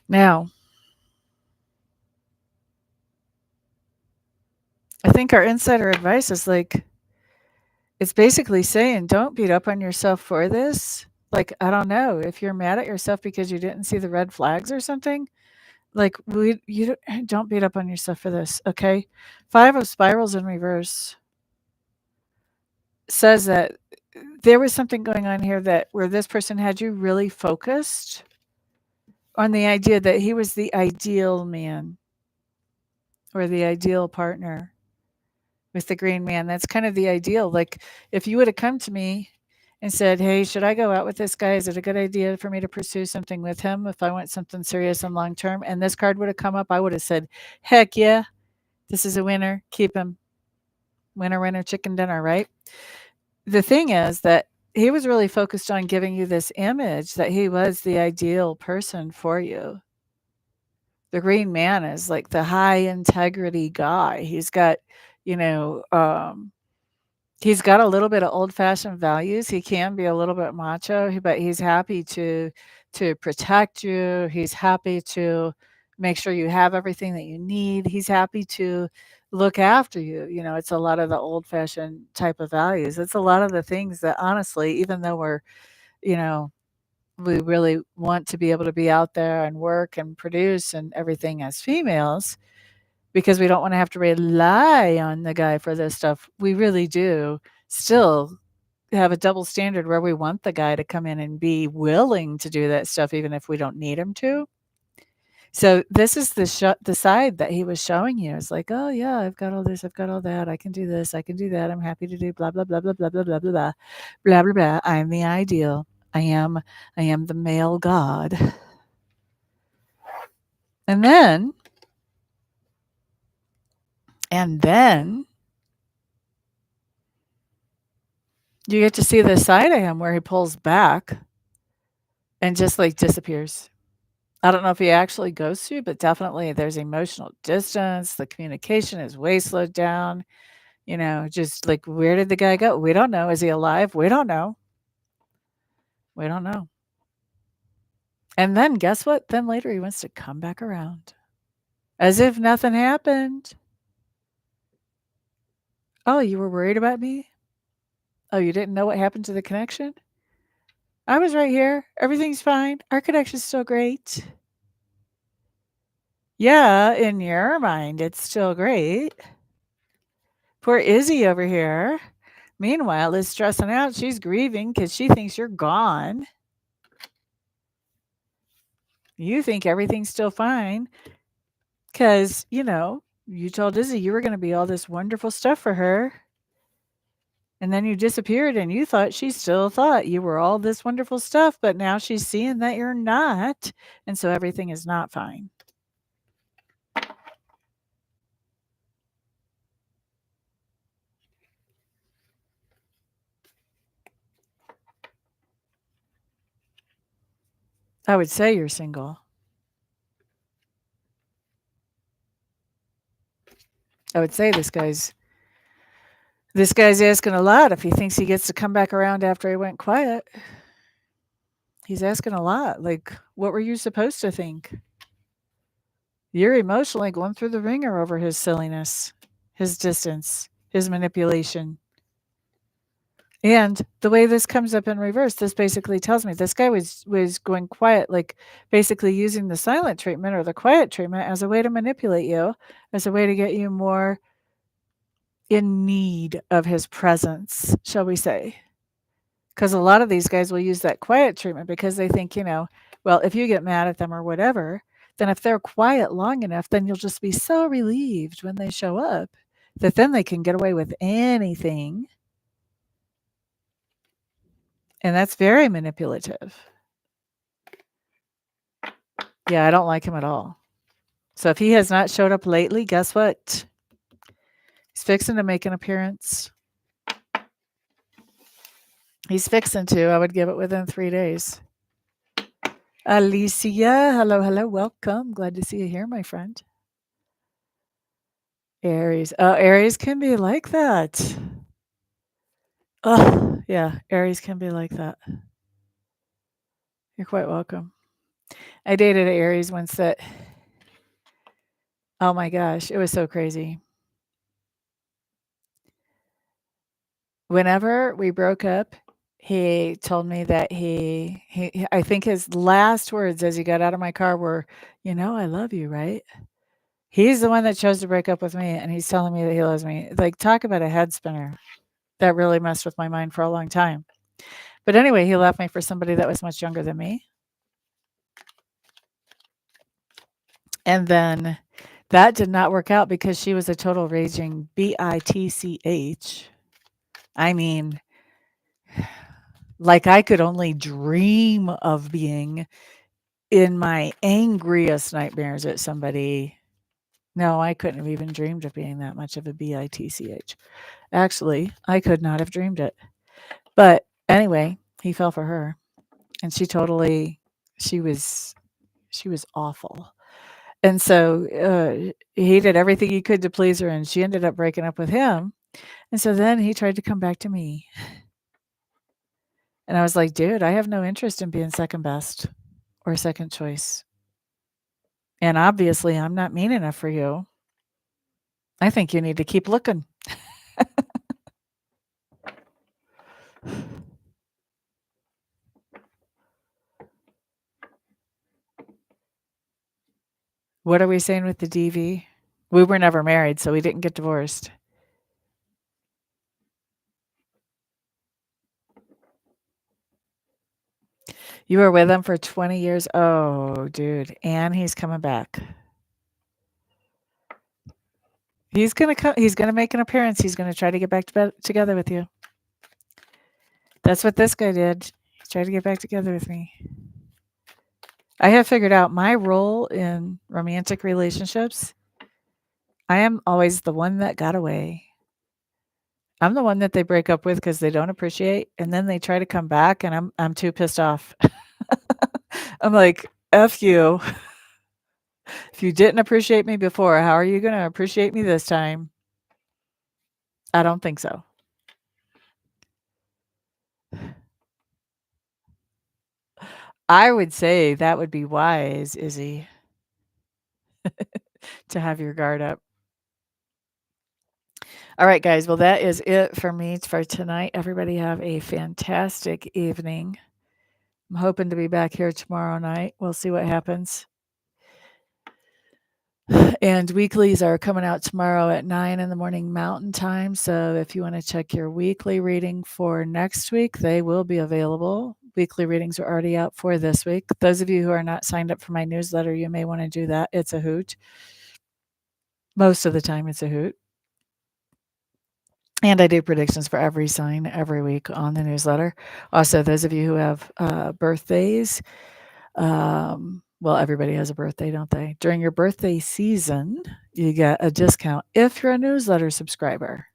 Now, I think our insider advice is like, it's basically saying don't beat up on yourself for this. Like, I don't know, if you're mad at yourself because you didn't see the red flags or something, like you don't beat up on yourself for this, okay? 5 of Spirals in reverse says that there was something going on here that where this person had you really focused on the idea that he was the ideal man or the ideal partner with the green man. That's kind of the ideal. Like if you would have come to me and said, "Hey, should I go out with this guy? Is it a good idea for me to pursue something with him if I want something serious and long term?" And this card would have come up, I would have said, "Heck yeah, this is a winner. Keep him. Winner, winner, chicken dinner," right? The thing is that he was really focused on giving you this image that he was the ideal person for you. The green man is like the high integrity guy. He's got, you know, he's got a little bit of old fashioned values. He can be a little bit macho, but he's happy to to protect you. He's happy to make sure you have everything that you need. He's happy to look after you. It's a lot of the old-fashioned type of values. It's a lot of the things that honestly, even though you know, we really want to be able to be out there and work and produce and everything as females because we don't wanna have to rely on the guy for this stuff. We really do still have a double standard where we want the guy to come in and be willing to do that stuff even if we don't need him to. So this is the side that he was showing you. It's like, "Oh, yeah, I've got all this, I've got all that. I can do this, I can do that. I'm happy to do blah, blah, blah, blah, blah, blah, blah, blah, blah, blah, blah, blah. I'm the ideal. I am I am the male god." And then and then you get to see this side of him where he pulls back and just, like, disappears. I don't know if he actually ghosts you, but definitely there's emotional distance, the communication is way slowed down, just, like, where did the guy go? We don't know. Is he alive? We don't know. We don't know. And then guess what? Then later he wants to come back around as if nothing happened. "Oh, you were worried about me? Oh, you didn't know what happened to the connection? I was right here. Everything's fine. Our connection's still great." Yeah, in your mind, it's still great. Poor Izzy over here, meanwhile, is stressing out. She's grieving because she thinks you're gone. You think everything's still fine because, you told Izzy you were going to be all this wonderful stuff for her. And then you disappeared and you thought she still thought you were all this wonderful stuff, but now she's seeing that you're not. And so everything is not fine. I would say you're single. I would say this guy's asking a lot if he thinks he gets to come back around after he went quiet. He's asking a lot. Like, what were you supposed to think? You're emotionally going through the ringer over his silliness, his distance, his manipulation. And the way this comes up in reverse, this basically tells me this guy was going quiet, like basically using the silent treatment or the quiet treatment as a way to manipulate you, as a way to get you more in need of his presence, shall we say. Because a lot of these guys will use that quiet treatment because they think, well, if you get mad at them or whatever, then if they're quiet long enough, then you'll just be so relieved when they show up that then they can get away with anything. And that's very manipulative. Yeah, I don't like him at all. So if he has not showed up lately, guess what? He's fixing to make an appearance. He's fixing to. I would give it within 3 days. Alicia, hello, hello, welcome. Glad to see you here, my friend. Aries. Oh, Aries can be like that. Oh, yeah, Aries can be like that. You're quite welcome. I dated an Aries once that, oh my gosh, it was so crazy. Whenever we broke up, he told me that he I think his last words as he got out of my car were, I love you, right? He's the one that chose to break up with me, and he's telling me that he loves me. Like, talk about a head spinner. That really messed with my mind for a long time. But anyway, he left me for somebody that was much younger than me. And then that did not work out because she was a total raging bitch. I mean, like I could only dream of being in my angriest nightmares at somebody. No, I couldn't have even dreamed of being that much of a bitch. Actually, I could not have dreamed it. But anyway, he fell for her. And she was awful. And so he did everything he could to please her, and she ended up breaking up with him. And so then he tried to come back to me. And I was like, dude, I have no interest in being second best. or second choice. And obviously, I'm not mean enough for you. I think you need to keep looking. What are we saying with the DV? We were never married, so we didn't get divorced. You were with him for 20 years? Oh, dude. And he's coming back. He's gonna come. He's gonna make an appearance. He's gonna try to get back together with you. That's what this guy did. He tried to get back together with me. I have figured out my role in romantic relationships. I am always the one that got away. I'm the one that they break up with because they don't appreciate, and then they try to come back, and I'm too pissed off. I'm like, "F you. If you didn't appreciate me before, how are you gonna appreciate me this time?" I don't think so. I would say that would be wise, Izzy, to have your guard up. All right, guys. Well, that is it for me for tonight. Everybody have a fantastic evening. I'm hoping to be back here tomorrow night. We'll see what happens. And weeklies are coming out tomorrow at 9 in the morning Mountain Time. So if you want to check your weekly reading for next week, they will be available. Weekly readings are already out for this week. Those of you who are not signed up for my newsletter, you may want to do that. It's a hoot. Most of the time, it's a hoot. And I do predictions for every sign every week on the newsletter. Also, those of you who have birthdays, well, everybody has a birthday, don't they? During your birthday season, you get a discount if you're a newsletter subscriber.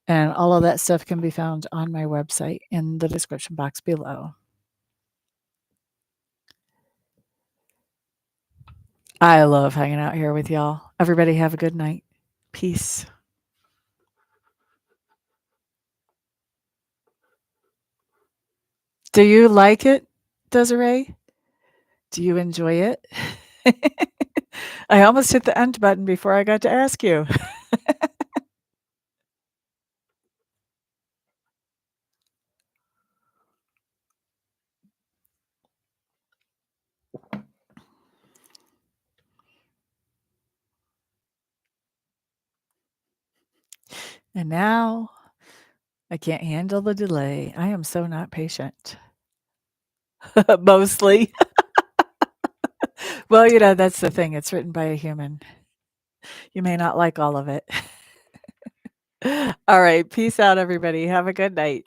And all of that stuff can be found on my website in the description box below. I love hanging out here with y'all. Everybody have a good night. Peace. Do you like it, Desiree? Do you enjoy it? I almost hit the end button before I got to ask you. And now I can't handle the delay. I am so not patient. Mostly. Well, that's the thing. It's written by a human. You may not like all of it. All right. Peace out, everybody. Have a good night.